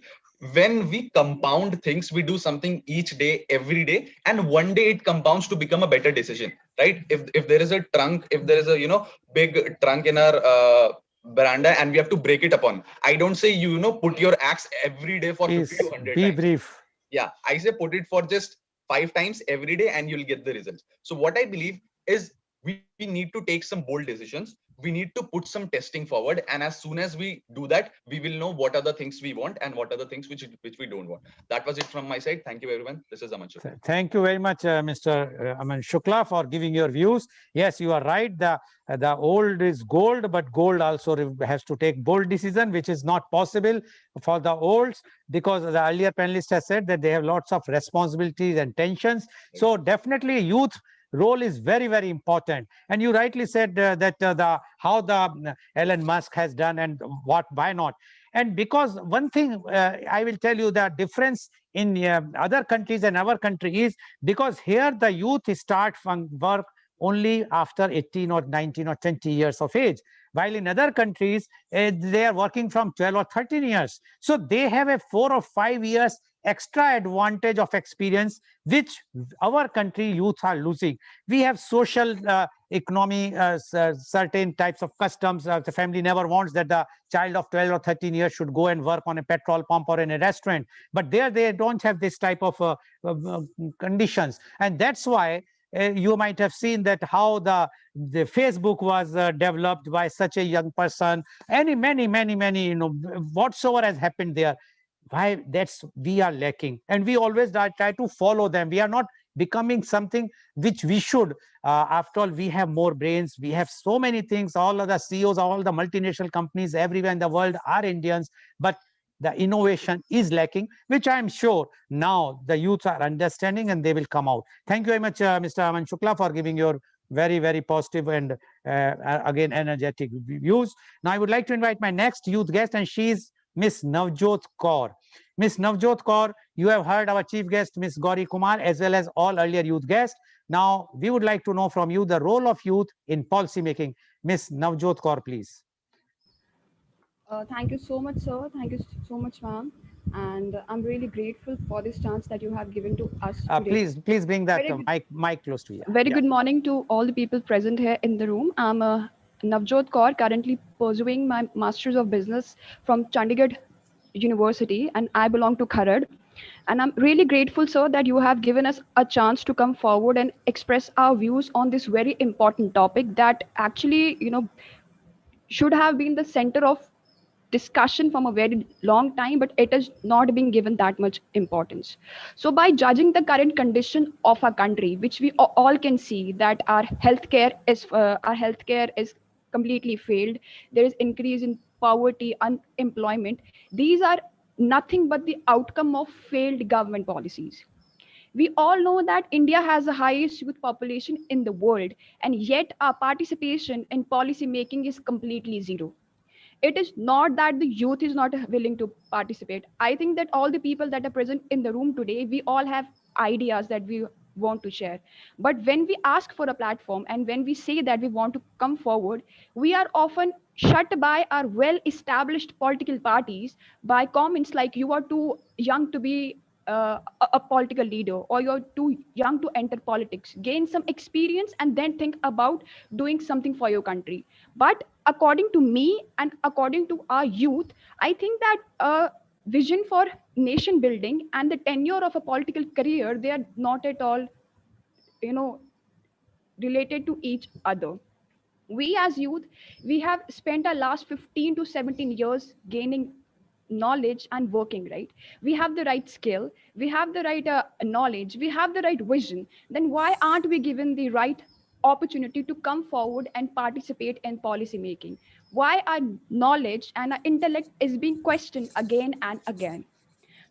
when we compound things, we do something each day, every day, and one day it compounds to become a better decision, right? If there is a trunk, if there is a big trunk in our veranda and we have to break it upon, I don't say put your axe every day for 50 to 100 be times. brief. Yeah, I say put it for just 5 times every day and you'll get the results. So what I believe is we need to take some bold decisions. We need to put some testing forward, and as soon as we do that, we will know what are the things we want and what are the things which we don't want. That was it from my side. Thank you everyone. This is Aman Shukla. Thank you very much, Mr. Aman Shukla, for giving your views. Yes, you are right. The old is gold, but gold also has to take bold decision, which is not possible for the olds, because the earlier panelist has said that they have lots of responsibilities and tensions. So definitely youth role is very, very important. And you rightly said that how the Elon Musk has done and why not. And because one thing I will tell you, the difference in other countries and our country is because here the youth start from work only after 18 or 19 or 20 years of age, while in other countries they are working from 12 or 13 years. So they have a 4 or 5 years extra advantage of experience, which our country youth are losing. We have social economy, certain types of customs. The family never wants that the child of 12 or 13 years should go and work on a petrol pump or in a restaurant. But there they don't have this type of conditions. And that's why you might have seen that how the Facebook was developed by such a young person. Many, whatsoever has happened there. Why? That's we are lacking, and we always try to follow them. We are not becoming something which we should. After all, we have more brains, we have so many things. All of the CEOs, all the multinational companies everywhere in the world are Indians, but the innovation is lacking, which I am sure now the youth are understanding and they will come out. Thank you very much, Mr. Aman Shukla, for giving your very, very positive and again energetic views. Now I would like to invite my next youth guest, and she is Miss Navjot Kaur. Miss Navjot Kaur, you have heard our chief guest, Miss Gauri Kumar, as well as all earlier youth guests. Now, we would like to know from you the role of youth in policy making. Miss Navjot Kaur, please. Thank you so much, sir. Thank you so much, ma'am. And I'm really grateful for this chance that you have given to us today. Please bring that Very mic close to you. Very good morning to all the people present here in the room. I'm Navjot Kaur, currently pursuing my Masters of Business from Chandigarh University, and I belong to Kharad. And I'm really grateful, sir, that you have given us a chance to come forward and express our views on this very important topic that actually, should have been the center of discussion from a very long time, but it has not been given that much importance. So by judging the current condition of our country, which we all can see that our healthcare is completely failed, there is increase in poverty, unemployment. These are nothing but the outcome of failed government policies. We all know that India has the highest youth population in the world, and yet our participation in policy making is completely zero. It is not that the youth is not willing to participate. I think that all the people that are present in the room today, we all have ideas that we want to share. But when we ask for a platform and when we say that we want to come forward, we are often shut by our well established political parties by comments like you are too young to be a political leader, or you're too young to enter politics, gain some experience and then think about doing something for your country. But according to me and according to our youth, I think that vision for nation building and the tenure of a political career, they are not at all, you know, related to each other. We as youth, we have spent our last 15 to 17 years gaining knowledge and working, right? We have the right skill, we have the right knowledge, we have the right vision. Then why aren't we given the right opportunity to come forward and participate in policy making? Why our knowledge and our intellect is being questioned again and again?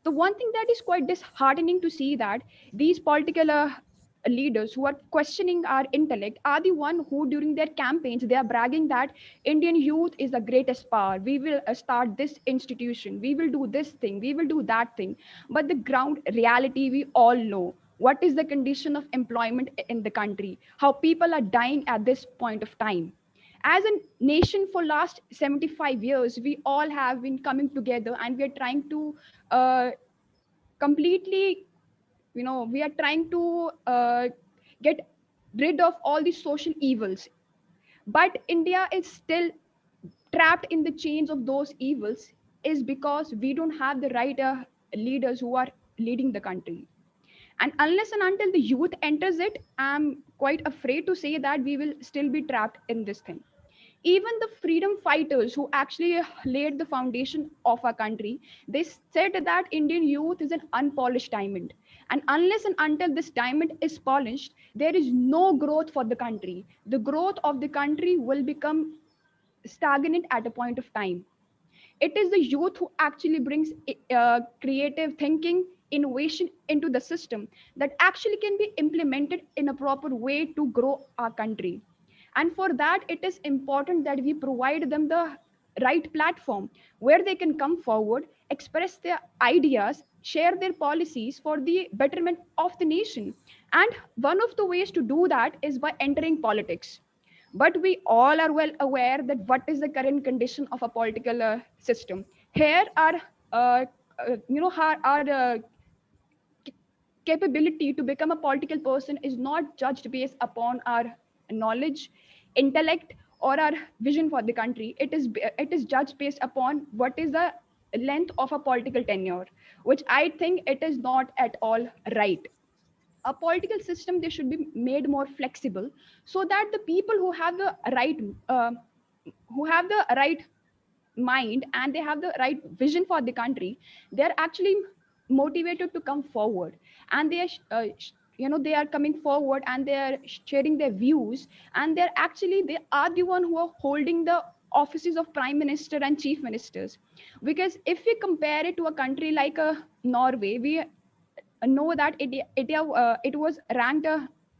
The one thing that is quite disheartening to see that these political leaders who are questioning our intellect are the one who during their campaigns they are bragging that Indian youth is the greatest power, we will start this institution, we will do this thing, we will do that thing. But the ground reality, we all know what is the condition of employment in the country, how people are dying at this point of time. As a nation for last 75 years, we all have been coming together, and we are trying to completely, we are trying to get rid of all these social evils. But India is still trapped in the chains of those evils, is because we don't have the right leaders who are leading the country. And unless and until the youth enters it, I'm quite afraid to say that we will still be trapped in this thing. Even the freedom fighters who actually laid the foundation of our country, they said that Indian youth is an unpolished diamond. And unless and until this diamond is polished, there is no growth for the country. The growth of the country will become stagnant at a point of time. It is the youth who actually brings creative thinking, innovation into the system that actually can be implemented in a proper way to grow our country. And for that, it is important that we provide them the right platform where they can come forward, express their ideas, share their policies for the betterment of the nation. And one of the ways to do that is by entering politics. But we all are well aware that what is the current condition of a political system. Here our capability to become a political person is not judged based upon our knowledge, intellect, or our vision for the country. It is judged based upon what is the length of a political tenure, which I think it is not at all right. A political system, they should be made more flexible, so that the people uh, who have the right mind and they have the right vision for the country, they're actually motivated to come forward. And they are coming forward and they are sharing their views, and they are the one who are holding the offices of prime minister and chief ministers. Because if we compare it to a country like Norway, we know that it was ranked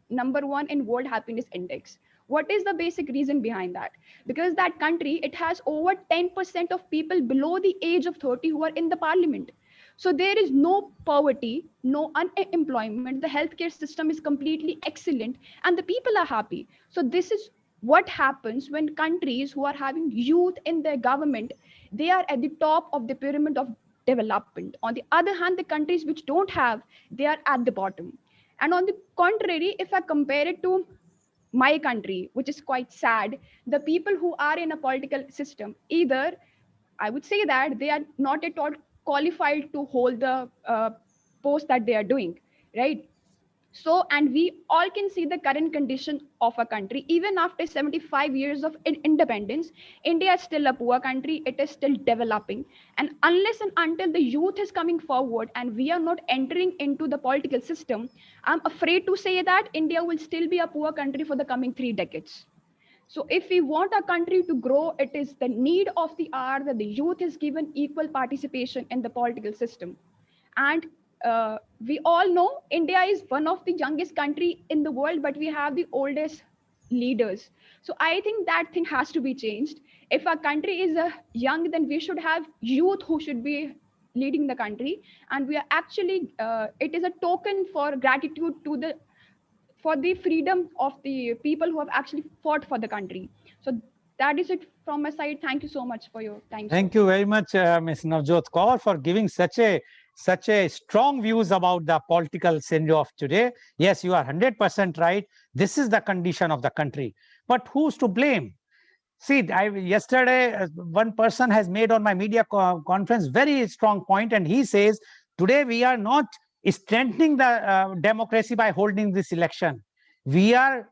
number one in World Happiness Index. What is the basic reason behind that? Because that country, it has over 10% of people below the age of 30 who are in the parliament. So there is no poverty, no unemployment. The healthcare system is completely excellent, and the people are happy. So this is what happens when countries who are having youth in their government, they are at the top of the pyramid of development. On the other hand, the countries which don't have, they are at the bottom. And on the contrary, if I compare it to my country, which is quite sad, the people who are in a political system, either I would say that they are not at all qualified to hold the post that they are doing, right? So, and we all can see the current condition of a country. Even after 75 years of independence, India is still a poor country. It is still developing. And unless and until the youth is coming forward and we are not entering into the political system, I'm afraid to say that India will still be a poor country for the coming 3 decades. So if we want our country to grow, it is the need of the hour that the youth is given equal participation in the political system. And we all know India is one of the youngest country in the world, but we have the oldest leaders. So I think that thing has to be changed. If our country is young, then we should have youth who should be leading the country. And we are actually, it is a token for gratitude to the for the freedom of the people who have actually fought for the country. So that is it from my side. Thank you so much for your time. Thank you very much, Ms. Navjot Kaur, for giving such a strong views about the political scenario of today. Yes, you are 100% right. This is the condition of the country. But who's to blame? See, yesterday, one person has made on my media conference very strong point, and he says, today we are not strengthening the democracy by holding this election. They are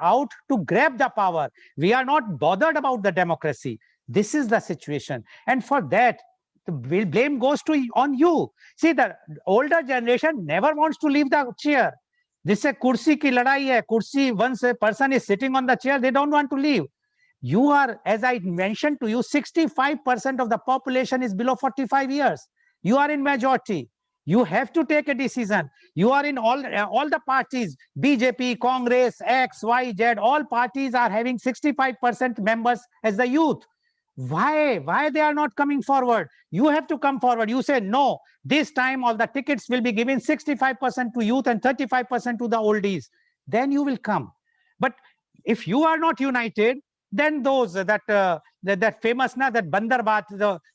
out to grab the power. We are not bothered about the democracy. This is the situation. And for that, the blame goes on you. See, the older generation never wants to leave the chair. This is a kursi ki ladai hai. Kursi, once a person is sitting on the chair, they don't want to leave. You are, as I mentioned to you, 65% of the population is below 45 years. You are in majority. You have to take a decision. You are in all the parties, BJP, Congress, X, Y, Z, all parties are having 65% members as the youth. Why they are not coming forward? You have to come forward. You say, no, this time all the tickets will be given 65% to youth and 35% to the oldies. Then you will come. But if you are not united, then those that famous that Bandarbat,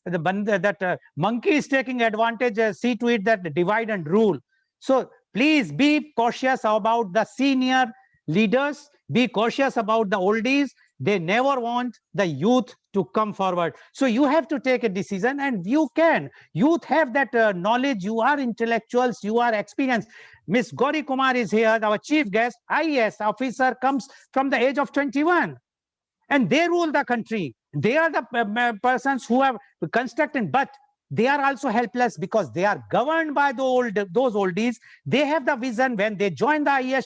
that monkey is taking advantage. See to it that divide and rule. So please be cautious about the senior leaders. Be cautious about the oldies. They never want the youth to come forward. So you have to take a decision, and you can. Youth have that knowledge. You are intellectuals. You are experienced. Miss Gauri Kumar is here, our chief guest. IAS officer, comes from the age of 21, and they rule the country. They are the persons who have constructed, but they are also helpless because they are governed by those oldies. They have the vision. When they join the IAS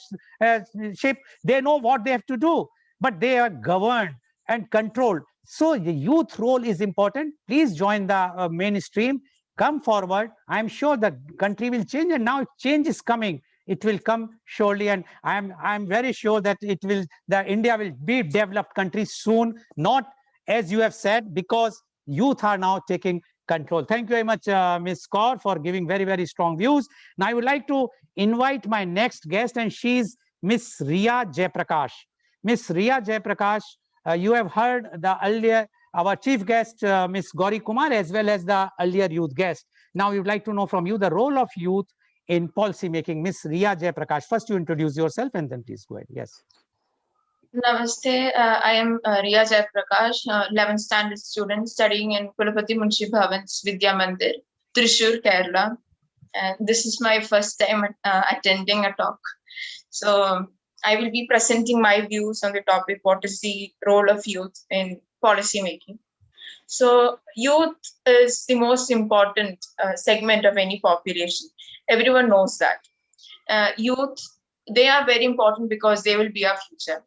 ship, they know what they have to do, but they are governed and controlled. So the youth role is important. Please join the mainstream. Come forward. I'm sure the country will change, and now change is coming. It will come surely, and I'm very sure that India will be a developed country soon. Not as you have said, because youth are now taking control. Thank you very much, Ms. Kaur, for giving very, very strong views. Now I would like to invite my next guest, and she's Miss Riya Jayaprakash. Miss Riya Jayaprakash, you have heard the earlier our chief guest, Ms. Gauri Kumar, as well as the earlier youth guest. Now we would like to know from you the role of youth in policy making. Ms. Riya Jayaprakash, first you introduce yourself and then please go ahead. Yes. Namaste, I am Riya Jayaprakash, 11th standard student studying in Kulapati Munshi Bhavan's Vidya Mandir, Thrissur, Kerala. And this is my first time attending a talk. So I will be presenting my views on the topic, what is the role of youth in policy making. So youth is the most important segment of any population. Everyone knows that. Youth, they are very important because they will be our future.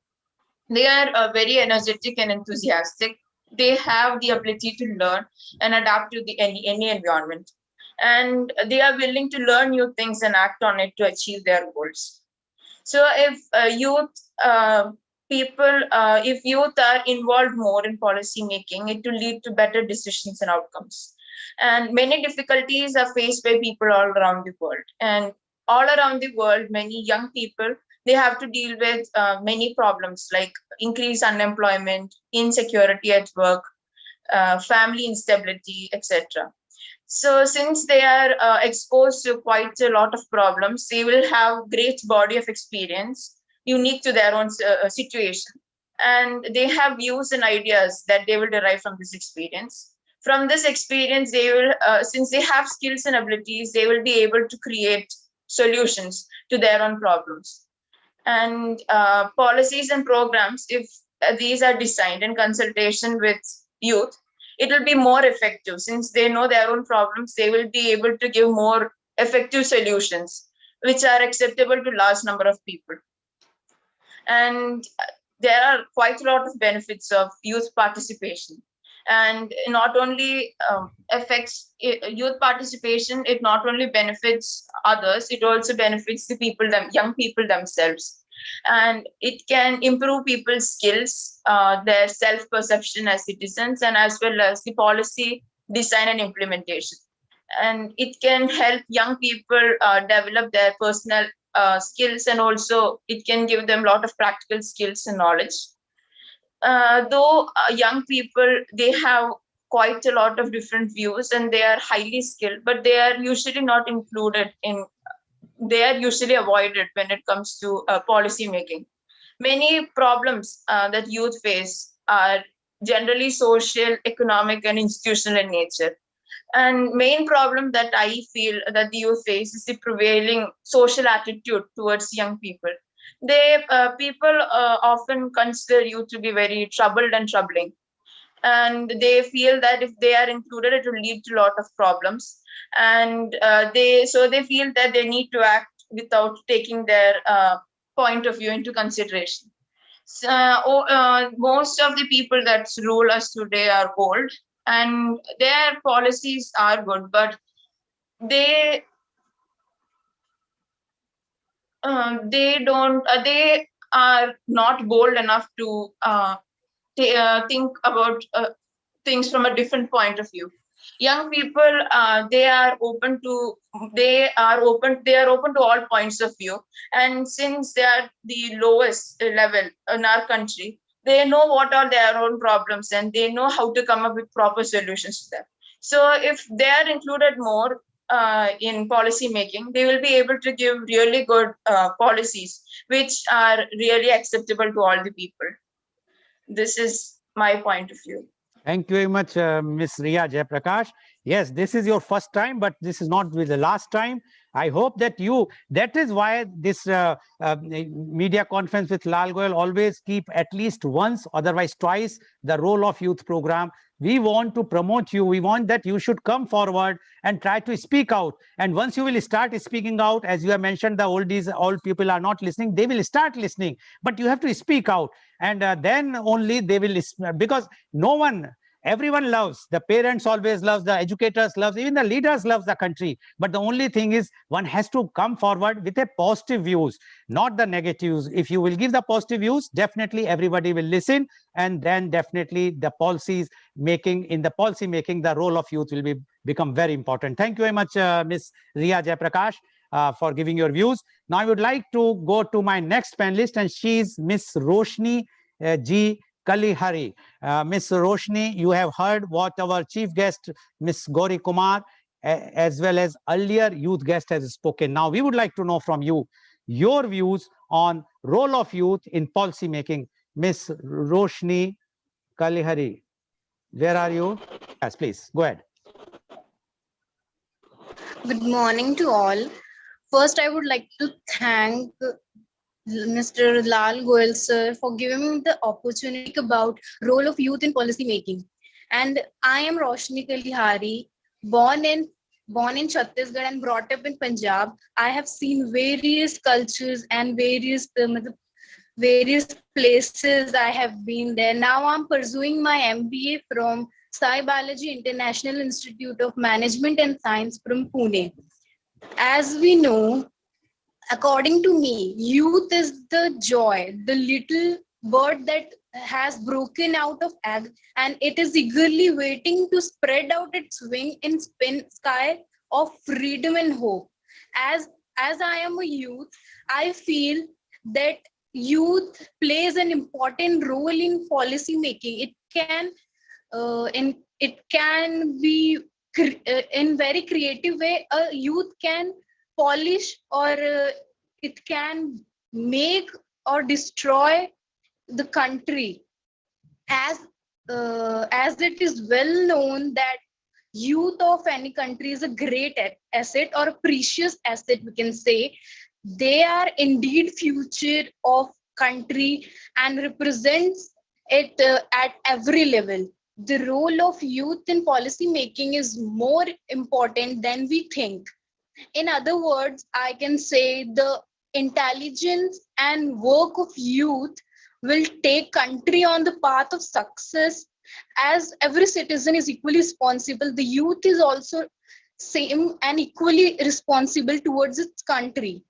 They are very energetic and enthusiastic. They have the ability to learn and adapt to any environment. And they are willing to learn new things and act on it to achieve their goals. So if if youth are involved more in policy making, it will lead to better decisions and outcomes. And many difficulties are faced by people all around the world. And all around the world, many young people, they have to deal with many problems like increased unemployment, insecurity at work, family instability, etc. So since they are exposed to quite a lot of problems, they will have great body of experience unique to their own situation. And they have views and ideas that they will derive from this experience. From this experience, they will, since they have skills and abilities, they will be able to create solutions to their own problems. And policies and programs, if these are designed in consultation with youth, it will be more effective. Since they know their own problems, they will be able to give more effective solutions, which are acceptable to large number of people. And there are quite a lot of benefits of youth participation. And not only affects youth participation, it not only benefits others, it also benefits the people, young people themselves. And it can improve people's skills, their self-perception as citizens, and as well as the policy design and implementation. And it can help young people develop their personal skills, and also it can give them a lot of practical skills and knowledge. Though young people, they have quite a lot of different views and they are highly skilled, but they are usually not included in, they are usually avoided when it comes to policy making. Many problems that youth face are generally social, economic, and institutional in nature. And main problem that I feel that the youth face is the prevailing social attitude towards young people. People often consider youth to be very troubled and troubling, and they feel that if they are included, it will lead to a lot of problems. And they feel that they need to act without taking their point of view into consideration. So, most of the people that rule us today are old, and their policies are good, but they they are not bold enough to think about things from a different point of view. Young people, they are open to all points of view, and since they are the lowest level in our country, They know what are their own problems and they know how to come up with proper solutions to them. So if they are included more in policy making, they will be able to give really good policies which are really acceptable to all the people. This is my point of view. Thank you very much, Ms. Riya Jayaprakash. Yes, this is your first time, but this is not the last time. I hope that that is why this media conference with Lal Goel always keep at least once, otherwise twice, the role of youth program. We want to promote you. We want that you should come forward and try to speak out. And once you will start speaking out, as you have mentioned, the old people are not listening. They will start listening, but you have to speak out. And then only they will, because no one, everyone loves, the parents always loves, the educators loves, even the leaders loves the country. But the only thing is one has to come forward with a positive views, not the negatives. If you will give the positive views, definitely everybody will listen. And then definitely the policy making, the role of youth will become very important. Thank you very much, Ms. Riya Jayaprakash, for giving your views. Now I would like to go to my next panelist, and she is Ms. Roshni G. Kalihari. Ms. Roshni, you have heard what our chief guest, Ms. Gauri Kumar, as well as earlier youth guest has spoken. Now we would like to know from you your views on role of youth in policy making. Ms. Roshni Kalihari, where are you? Yes, please, go ahead. Good morning to all. First, I would like to thank Mr. Lal Goel sir for giving me the opportunity about role of youth in policy making. And I am Roshni Kalihari, born in Chhattisgarh and brought up in Punjab. I have seen various cultures and various places I have been there. Now I'm pursuing my MBA from Sai Balaji International Institute of Management and Science from Pune. As we know, according to me, youth is the joy, the little bird that has broken out of egg and it is eagerly waiting to spread out its wing in sky of freedom and hope. As I am a youth, I feel that youth plays an important role in policy making. It can be in very creative way. A youth can polish or it can make or destroy the country. As it is well known that youth of any country is a great asset or a precious asset, we can say. They are indeed future of country and represents it at every level. The role of youth in policy making is more important than we think. In other words, I can say the intelligence and work of youth will take country on the path of success. As every citizen is equally responsible, the youth is also same and equally responsible towards its country.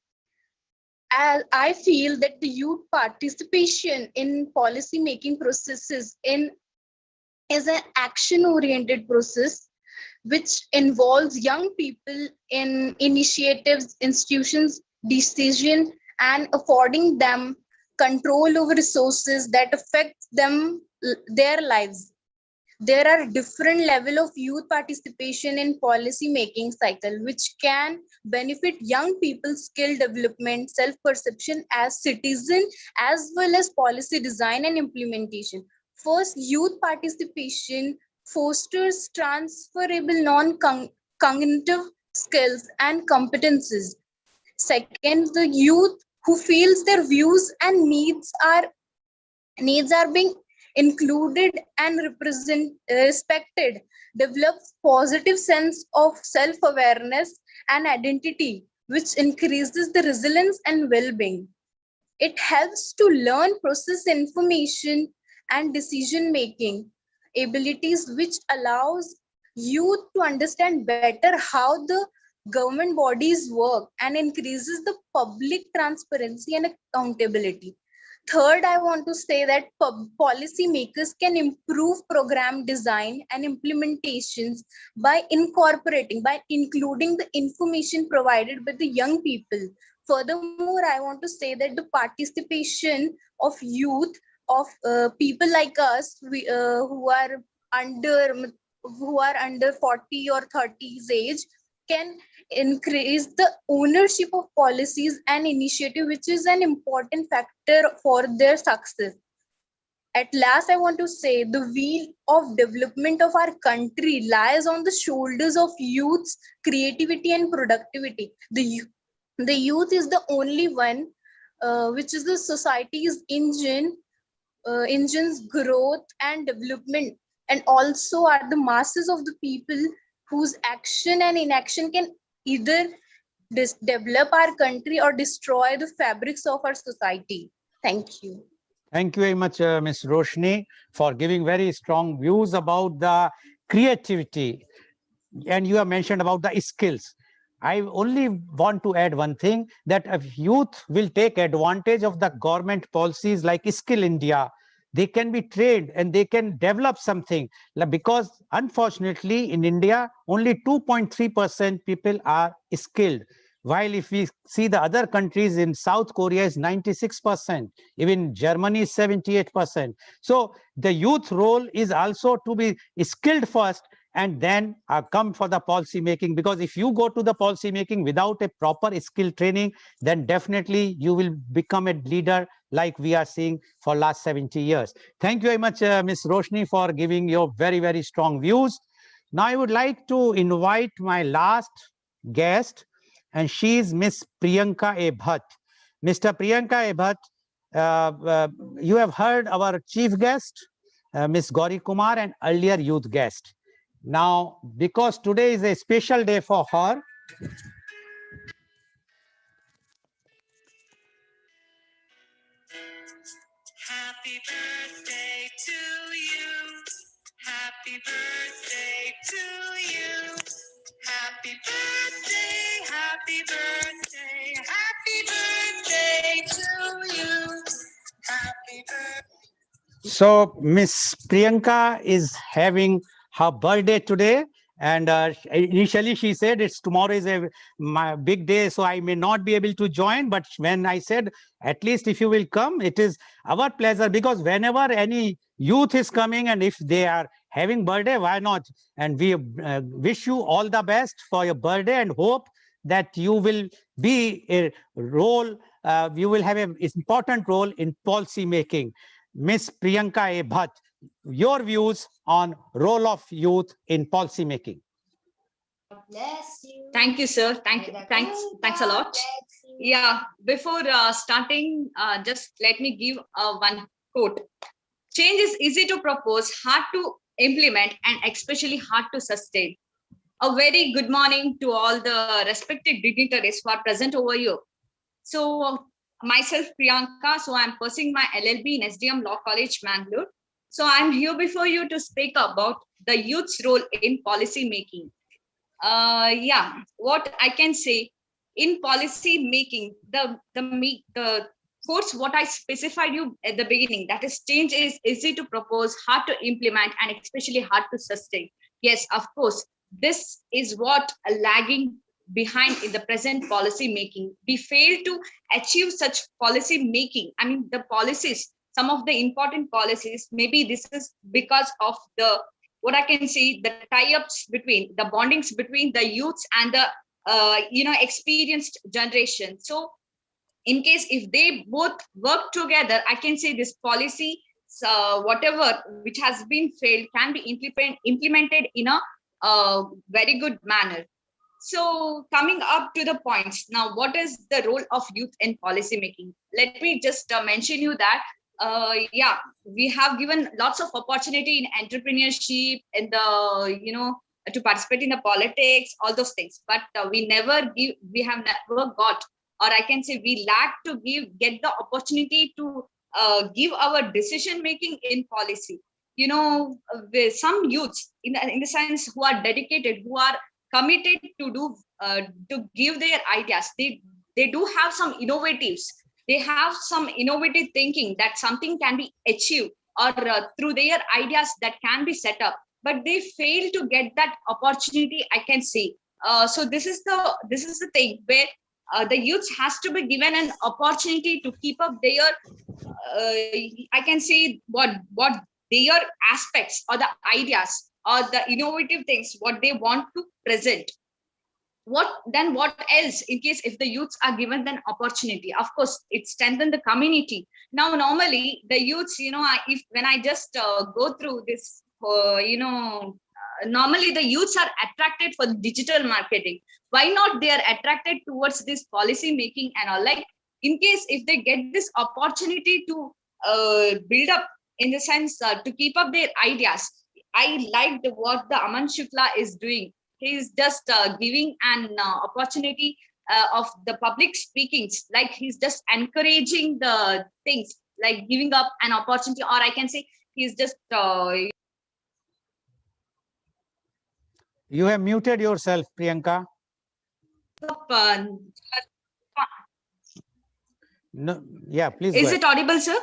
As I feel that the youth participation in policy making processes is an action-oriented process which involves young people in initiatives, institutions, decision, and affording them control over resources that affect their lives. There are different level of youth participation in policy making cycle, which can benefit young people's skill development, self-perception as citizen, as well as policy design and implementation. First, youth participation fosters transferable non-cognitive skills and competences. Second, the youth who feels their views and needs are being included and respected, develops positive sense of self-awareness and identity, which increases the resilience and well-being. It helps to learn, process information and decision making abilities, which allows youth to understand better how the government bodies work and increases the public transparency and accountability. Third, I want to say that policy makers can improve program design and implementations by including the information provided by the young people. Furthermore, I want to say that the participation of youth of people like us, who are under 40 or 30s age, can increase the ownership of policies and initiative, which is an important factor for their success. At last, I want to say the wheel of development of our country lies on the shoulders of youth's creativity and productivity. The youth is the only one which is the society's engine's growth and development, and also are the masses of the people whose action and inaction can either develop our country or destroy the fabrics of our society. Thank you. Thank you very much, Ms. Roshni, for giving very strong views about the creativity. And you have mentioned about the skills. I only want to add one thing, that if youth will take advantage of the government policies like Skill India, they can be trained and they can develop something, because unfortunately in India, only 2.3% people are skilled. While if we see the other countries, in South Korea is 96%, even Germany is 78%. So the youth role is also to be skilled first, and then come for the policy making, because if you go to the policy making without a proper skill training, then definitely you will become a leader like we are seeing for last 70 years. Thank you very much, Ms. Roshni, for giving your very, very strong views. Now I would like to invite my last guest, and she is Miss Priyanka A. Bhatt. Mr. Priyanka A. Bhatt, you have heard our chief guest, Ms. Gauri Kumar, and earlier youth guest. Now, because today is a special day for her, happy birthday to you. Happy birthday to you. Happy birthday, happy birthday, happy birthday to you. Happy birthday. So Miss Priyanka is having her birthday today, and initially she said it's tomorrow is my big day, so I may not be able to join. But when I said at least if you will come, it is our pleasure, because whenever any youth is coming and if they are having birthday, why not? And we wish you all the best for your birthday and hope that you will be a role, you will have an important role in policy making. Miss Priyanka A. Bhatt, your views on role of youth in policy making. Thank you, sir. Thanks a lot. Yeah, before starting, just let me give one quote. Change is easy to propose, hard to implement, and especially hard to sustain. A very good morning to all the respected dignitaries who are present over here. So myself, Priyanka, so I'm pursuing my LLB in SDM Law College, Mangalore. So I'm here before you to speak about the youth's role in policy making. Yeah, what I can say in policy making, the quotes what I specified you at the beginning, that is, change is easy to propose, hard to implement, and especially hard to sustain. Yes, of course, this is what lagging behind in the present policy making. We fail to achieve such policy making. I mean, the policies, some of the important policies, maybe this is because of the, what I can see, the tie-ups between, the bondings between the youths and the experienced generation. So in case if they both work together, I can say this policy, whatever which has been failed can be implemented in a very good manner. So coming up to the points now, what is the role of youth in policy making? Let me just mention you that yeah, we have given lots of opportunity in entrepreneurship, in the to participate in the politics, all those things, but we have never got, or I can say we lack to get the opportunity to give our decision making in policy. With some youths in the sense who are dedicated, who are committed to give their ideas. They do have some innovatives. They have some innovative thinking that something can be achieved, or through their ideas that can be set up, but they fail to get that opportunity, I can say. So this is the thing where the youths has to be given an opportunity to keep up their I can say what their aspects or the ideas or the innovative things what they want to present. What else in case if the youths are given an opportunity, of course it strengthens the community. Now normally the youths, if when I just go through this normally the youths are attracted for digital marketing. Why not they are attracted towards this policy making and all? Like in case if they get this opportunity to build up in the sense to keep up their ideas. I liked what the Aman Shukla is doing. He is just giving an opportunity of the public speakings, like he's just encouraging the things, like giving up an opportunity, or I can say he's just You have muted yourself, Priyanka. No, yeah, please go is ahead. it audible, sir?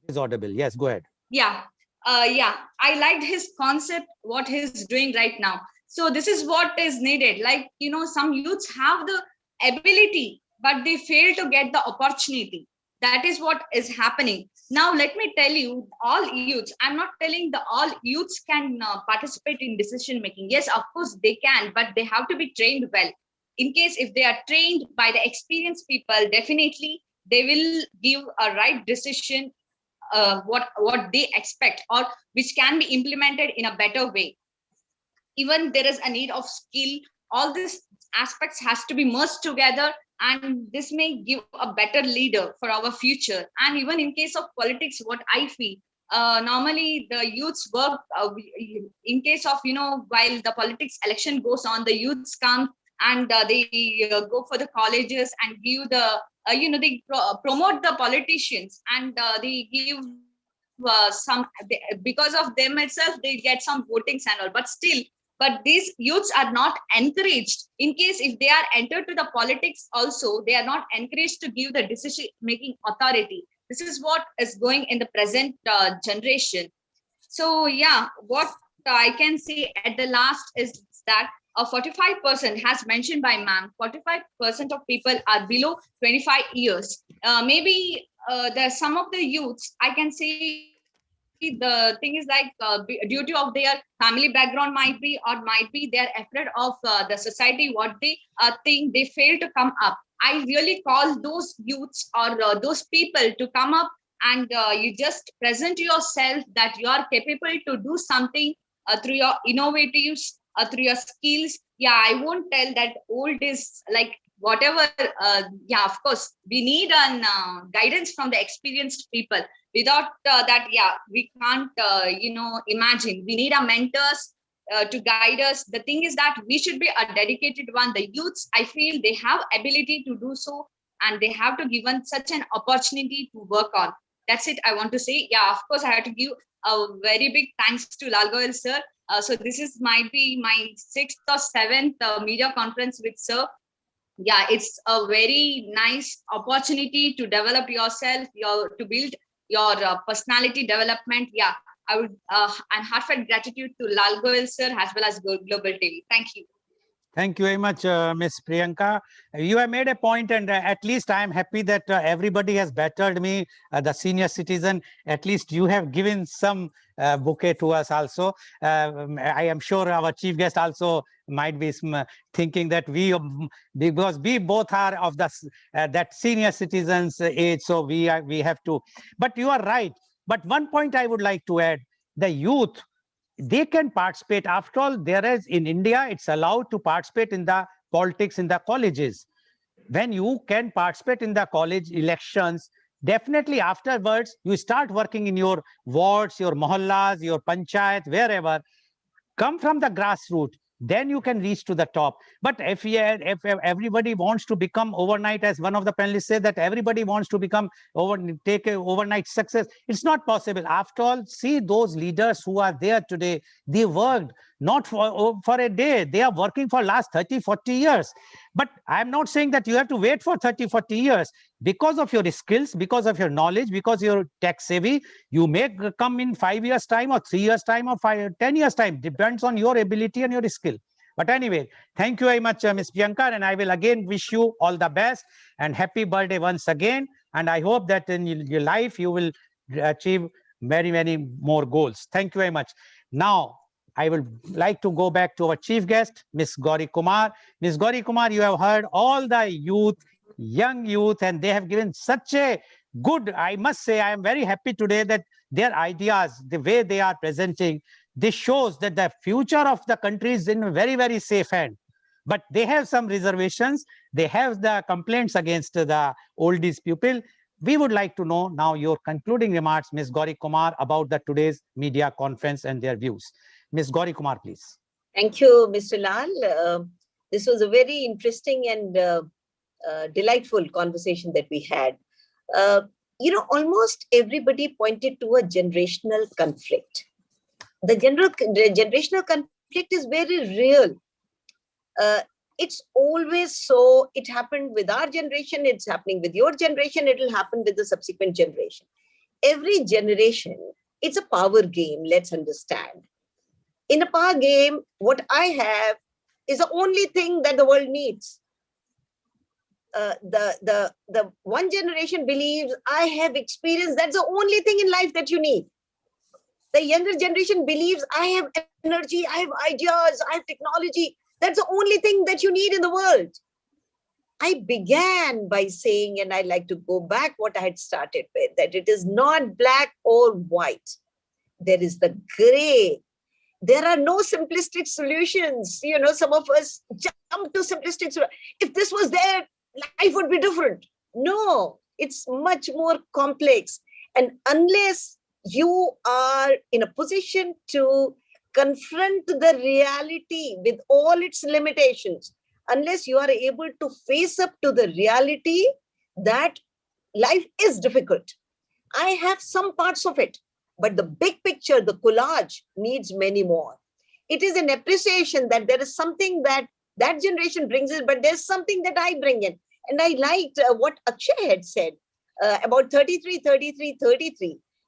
It is audible. Yes, go ahead. Yeah. I liked his concept, what he's doing right now. So this is what is needed. Like, some youths have the ability, but they fail to get the opportunity. That is what is happening. Now, let me tell you, all youths, I'm not telling the all youths can participate in decision making. Yes, of course they can, but they have to be trained well. In case if they are trained by the experienced people, definitely they will give a right decision, what they expect or which can be implemented in a better way. Even there is a need of skill. All these aspects has to be merged together, and this may give a better leader for our future. And even in case of politics, what I feel, normally the youths work in case of while the politics election goes on, the youths come and they go for the colleges and give the they promote the politicians, and they give because of them itself they get some votings and all, but these youths are not encouraged. In case if they are entered to the politics also, they are not encouraged to give the decision making authority. This is what is going in the present generation. So yeah, what I can say at the last is that 45% has mentioned by ma'am, 45% of people are below 25 years. Maybe there's some of the youths, I can say the thing is like due to of their family background might be, or might be they're afraid of the society, what they think, they fail to come up. I really call those youths or those people to come up and you just present yourself that you are capable to do something through your innovatives, through your skills. Yeah, I won't tell that old is like whatever. Yeah, of course, we need an guidance from the experienced people. Without that, yeah, we can't, imagine. We need our mentors to guide us. The thing is that we should be a dedicated one. The youths, I feel they have ability to do so, and they have to given such an opportunity to work on. That's it I want to say. Yeah, of course, I have to give a very big thanks to Lal Goel sir. So this might be my 6th or 7th media conference with sir. Yeah, it's a very nice opportunity to develop yourself, to build your personality development. Yeah, I would and heartfelt gratitude to Lal Goel sir as well as Global TV. Thank you. Thank you very much, Ms. Priyanka. You have made a point, and at least I am happy that everybody has bettered me, the senior citizen. At least you have given some bouquet to us also. I am sure our chief guest also might be thinking that because we both are of that senior citizens age, so we have to. But you are right. But one point I would like to add: the youth, they can participate. After all, there is in India, it's allowed to participate in the politics in the colleges. When you can participate in the college elections, definitely afterwards, you start working in your wards, your mohallas, your panchayat, wherever. Come from the grassroots, then you can reach to the top. But if everybody wants to become overnight, as one of the panelists said, that everybody wants to take a overnight success, it's not possible. After all, see those leaders who are there today, they worked not for a day, they are working for last 30-40 years. But I'm not saying that you have to wait for 30-40 years. Because of your skills, because of your knowledge, because you're tech savvy, you may come in 5 years time or 3 years time or 10 years time, depends on your ability and your skill. But anyway, thank you very much, Ms. Priyanka, and I will again wish you all the best and happy birthday once again. And I hope that in your life you will achieve many, many more goals. Thank you very much. Now, I would like to go back to our chief guest, Ms. Gauri Kumar. Ms. Gauri Kumar, you have heard all the youth, young youth, and they have given such a good, I must say, I am very happy today that their ideas, the way they are presenting, this shows that the future of the country is in a very, very safe hand. But they have some reservations. They have the complaints against the oldies pupil. We would like to know now your concluding remarks, Ms. Gauri Kumar, about the today's media conference and their views. Ms. Gauri Kumar, please. Thank you, Mr. Lal. This was a very interesting and delightful conversation that we had. Almost everybody pointed to a generational conflict. The generational conflict is very real. It's always so. It happened with our generation. It's happening with your generation. It will happen with the subsequent generation. Every generation, it's a power game. Let's understand. In a power game, what I have is the only thing that the world needs. The one generation believes I have experience. That's the only thing in life that you need. The younger generation believes I have energy, I have ideas, I have technology. That's the only thing that you need in the world. I began by saying, and I like to go back what I had started with, that it is not black or white. There is the gray. There are no simplistic solutions. Some of us jump to simplistic solutions. If this was there, life would be different. No, it's much more complex. And unless you are in a position to confront the reality with all its limitations, unless you are able to face up to the reality that life is difficult. I have some parts of it, but the big picture, the collage, needs many more. It is an appreciation that there is something that generation brings in, but there's something that I bring in. And I liked what Akshay had said about 33.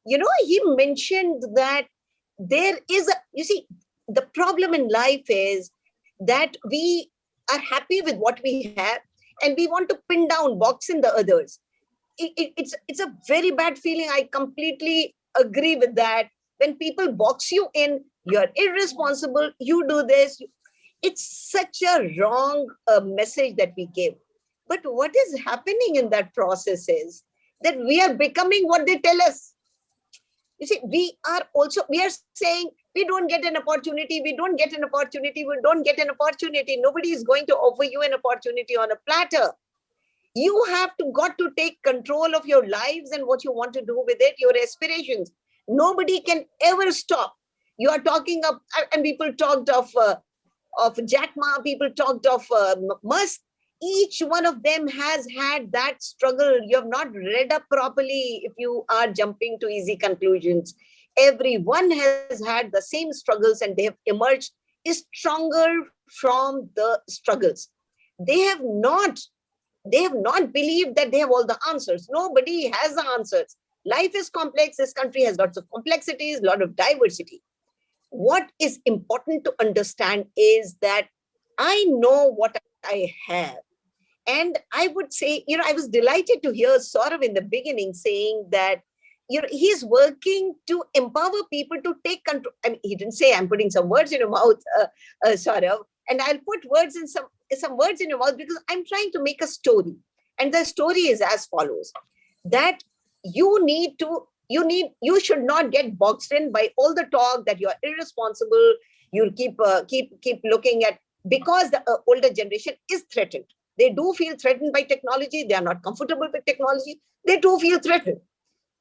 He mentioned that there is the problem in life is that we are happy with what we have and we want to pin down, box in the others. It's a very bad feeling. I completely agree with that. When people box you in, you're irresponsible, you do this. It's such a wrong message that we give. But what is happening in that process is that we are becoming what they tell us. You see, we are saying, we don't get an opportunity. Nobody is going to offer you an opportunity on a platter. You have got to take control of your lives and what you want to do with it, your aspirations. Nobody can ever stop. You are talking of, and people talked of Jack Ma, people talked of Musk. Each one of them has had that struggle. You have not read up properly if you are jumping to easy conclusions. Everyone has had the same struggles and they have emerged stronger from the struggles. They have not believed that they have all the answers. Nobody has the answers. Life is complex. This country has lots of complexities, a lot of diversity. What is important to understand is that I know what I have. And I would say, I was delighted to hear Saurav in the beginning saying that, he's working to empower people to take control. I mean, he didn't say I'm putting some words in your mouth, Saurav, and I'll put words in some words in your mouth because I'm trying to make a story. And the story is as follows, that you should not get boxed in by all the talk that you're irresponsible. You'll keep looking at, because the older generation is threatened. They do feel threatened by technology. They are not comfortable with technology. They do feel threatened.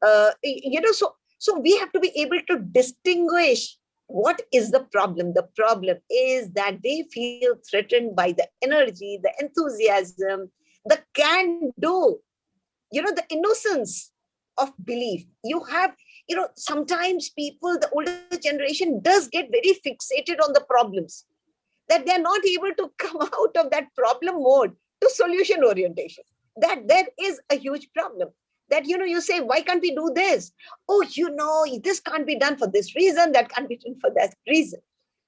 So we have to be able to distinguish what is the problem. The problem is that they feel threatened by the energy, the enthusiasm, the can-do, the innocence of belief. You have, sometimes people, the older generation does get very fixated on the problems, that they're not able to come out of that problem mode to solution orientation. That there is a huge problem. That, you say, why can't we do this? Oh, this can't be done for this reason, that can't be done for that reason.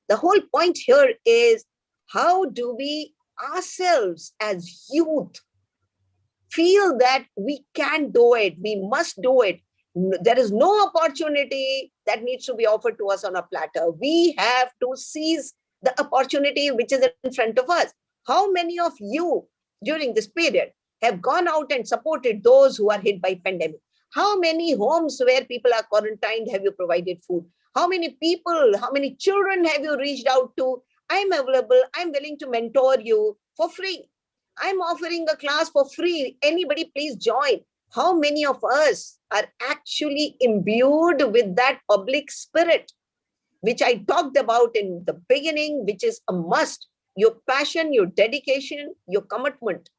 The whole point here is, how do we ourselves as youth feel that we can do it, we must do it. There is no opportunity that needs to be offered to us on a platter. We have to seize the opportunity which is in front of us. How many of you during this period have gone out and supported those who are hit by pandemic? How many homes where people are quarantined have you provided food? How many people, how many children have you reached out to? I'm available, I'm willing to mentor you for free. I'm offering a class for free. Anybody please join. How many of us are actually imbued with that public spirit, which I talked about in the beginning, which is a must, your passion, your dedication, your commitment,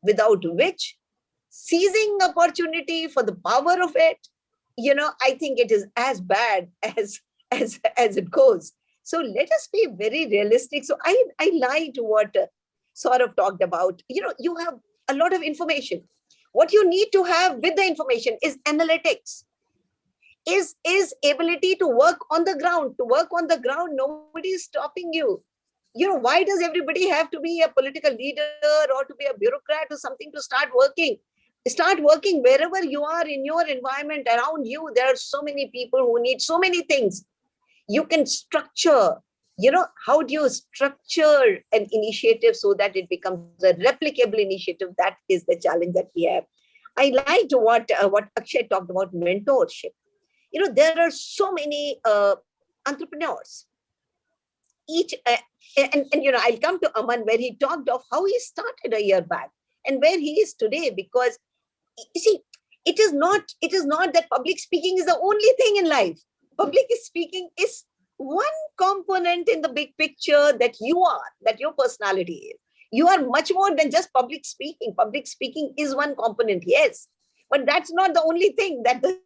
without which seizing opportunity for the power of it, I think it is as bad as it goes. So let us be very realistic. So I like what Saurav talked about. You have a lot of information. What you need to have with the information is analytics, is ability to work on the ground. To work on the ground, nobody is stopping you. Why does everybody have to be a political leader or to be a bureaucrat or something to start working? Start working wherever you are in your environment around you. There are so many people who need so many things. You can structure, how do you structure an initiative so that it becomes a replicable initiative? That is the challenge that we have. I liked what Akshay talked about, mentorship. There are so many entrepreneurs. Each and I'll come to Aman, where he talked of how he started a year back and where he is today. Because you see, it is not that public speaking is the only thing in life. Public speaking is one component in the big picture that your personality is. You are much more than just public speaking. Public speaking is one component, yes, but that's not the only thing.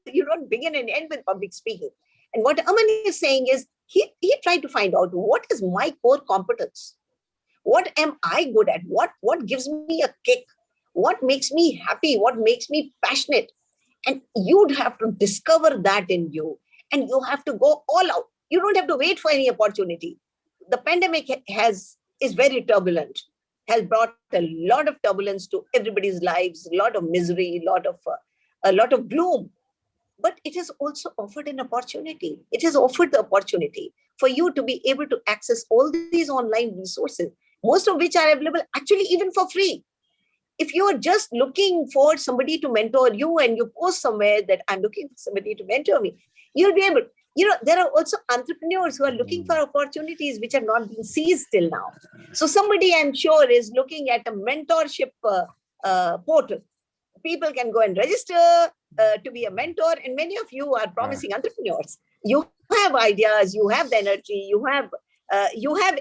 You don't begin and end with public speaking. And what Aman is saying is, he tried to find out, what is my core competence? What am I good at? What gives me a kick? What makes me happy? What makes me passionate? And you'd have to discover that in you, and you have to go all out. You don't have to wait for any opportunity. The pandemic is very turbulent, has brought a lot of turbulence to everybody's lives, a lot of misery, a lot of gloom. But it has also offered an opportunity. It has offered the opportunity for you to be able to access all these online resources, most of which are available actually even for free. If you are just looking for somebody to mentor you and you post somewhere that I'm looking for somebody to mentor me, you'll be able. There are also entrepreneurs who are looking for opportunities which have not been seized till now. So somebody, I'm sure, is looking at a mentorship portal. People can go and register to be a mentor, and many of you are promising entrepreneurs. You have ideas, you have the energy, you have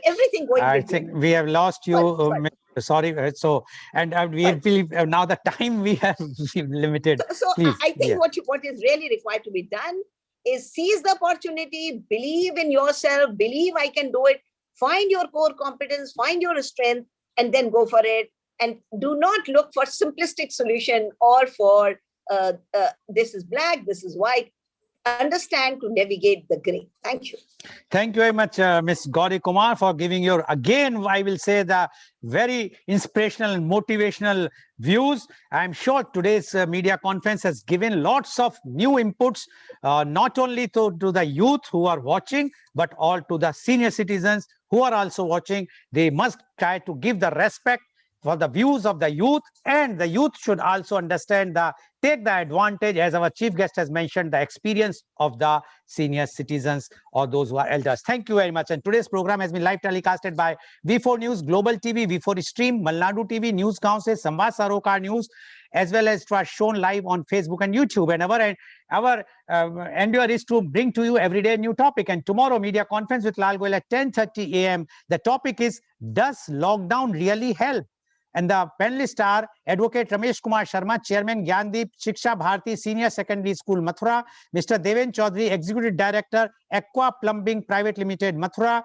everything going. I think we have lost you. Sorry. So, and we believe now the time we have limited. So I think what is really required to be done is seize the opportunity, believe in yourself, believe I can do it, find your core competence, find your strength, and then go for it. And do not look for simplistic solution or for this is black, this is white. Understand to navigate the gray. Thank you. Thank you very much, Ms. Gauri Kumar, for giving your, again, I will say, the very inspirational and motivational views. I'm sure today's media conference has given lots of new inputs, not only to the youth who are watching, but all to the senior citizens who are also watching. They must try to give the respect for the views of the youth, and the youth should also understand take the advantage, as our chief guest has mentioned, the experience of the senior citizens or those who are elders. Thank you very much. And today's program has been live telecasted by V4 News, Global TV, V4 Stream, Malnadu TV, News Gaon se, Samvad Sarokar News, as well as it was shown live on Facebook and YouTube. And our endeavor is to bring to you every day a new topic. And tomorrow, media conference with Lal Goel at 10:30 a.m. The topic is, does lockdown really help? And the panelists are Advocate Ramesh Kumar Sharma, Chairman, Gyandeep Shiksha Bharati Senior Secondary School, Mathura; Mr. Deven Chaudhary, Executive Director, Aqua Plumbing Private Limited, Mathura;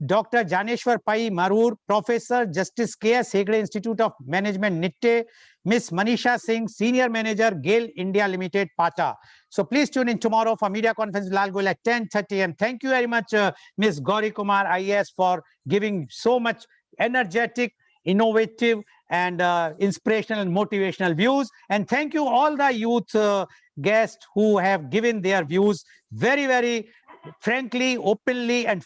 Dr. Janeshwar Pai Marur, Professor, Justice K.S. Hegde Institute of Management, Nitte; Ms. Manisha Singh, Senior Manager, Goel India Limited, Pata. So please tune in tomorrow for media conference with Lal Goel at 10:30 a.m. Thank you very much, Ms. Gauri Kumar, IAS, for giving so much energetic, innovative, and inspirational and motivational views. And thank you all the youth guests who have given their views very, very frankly, openly, and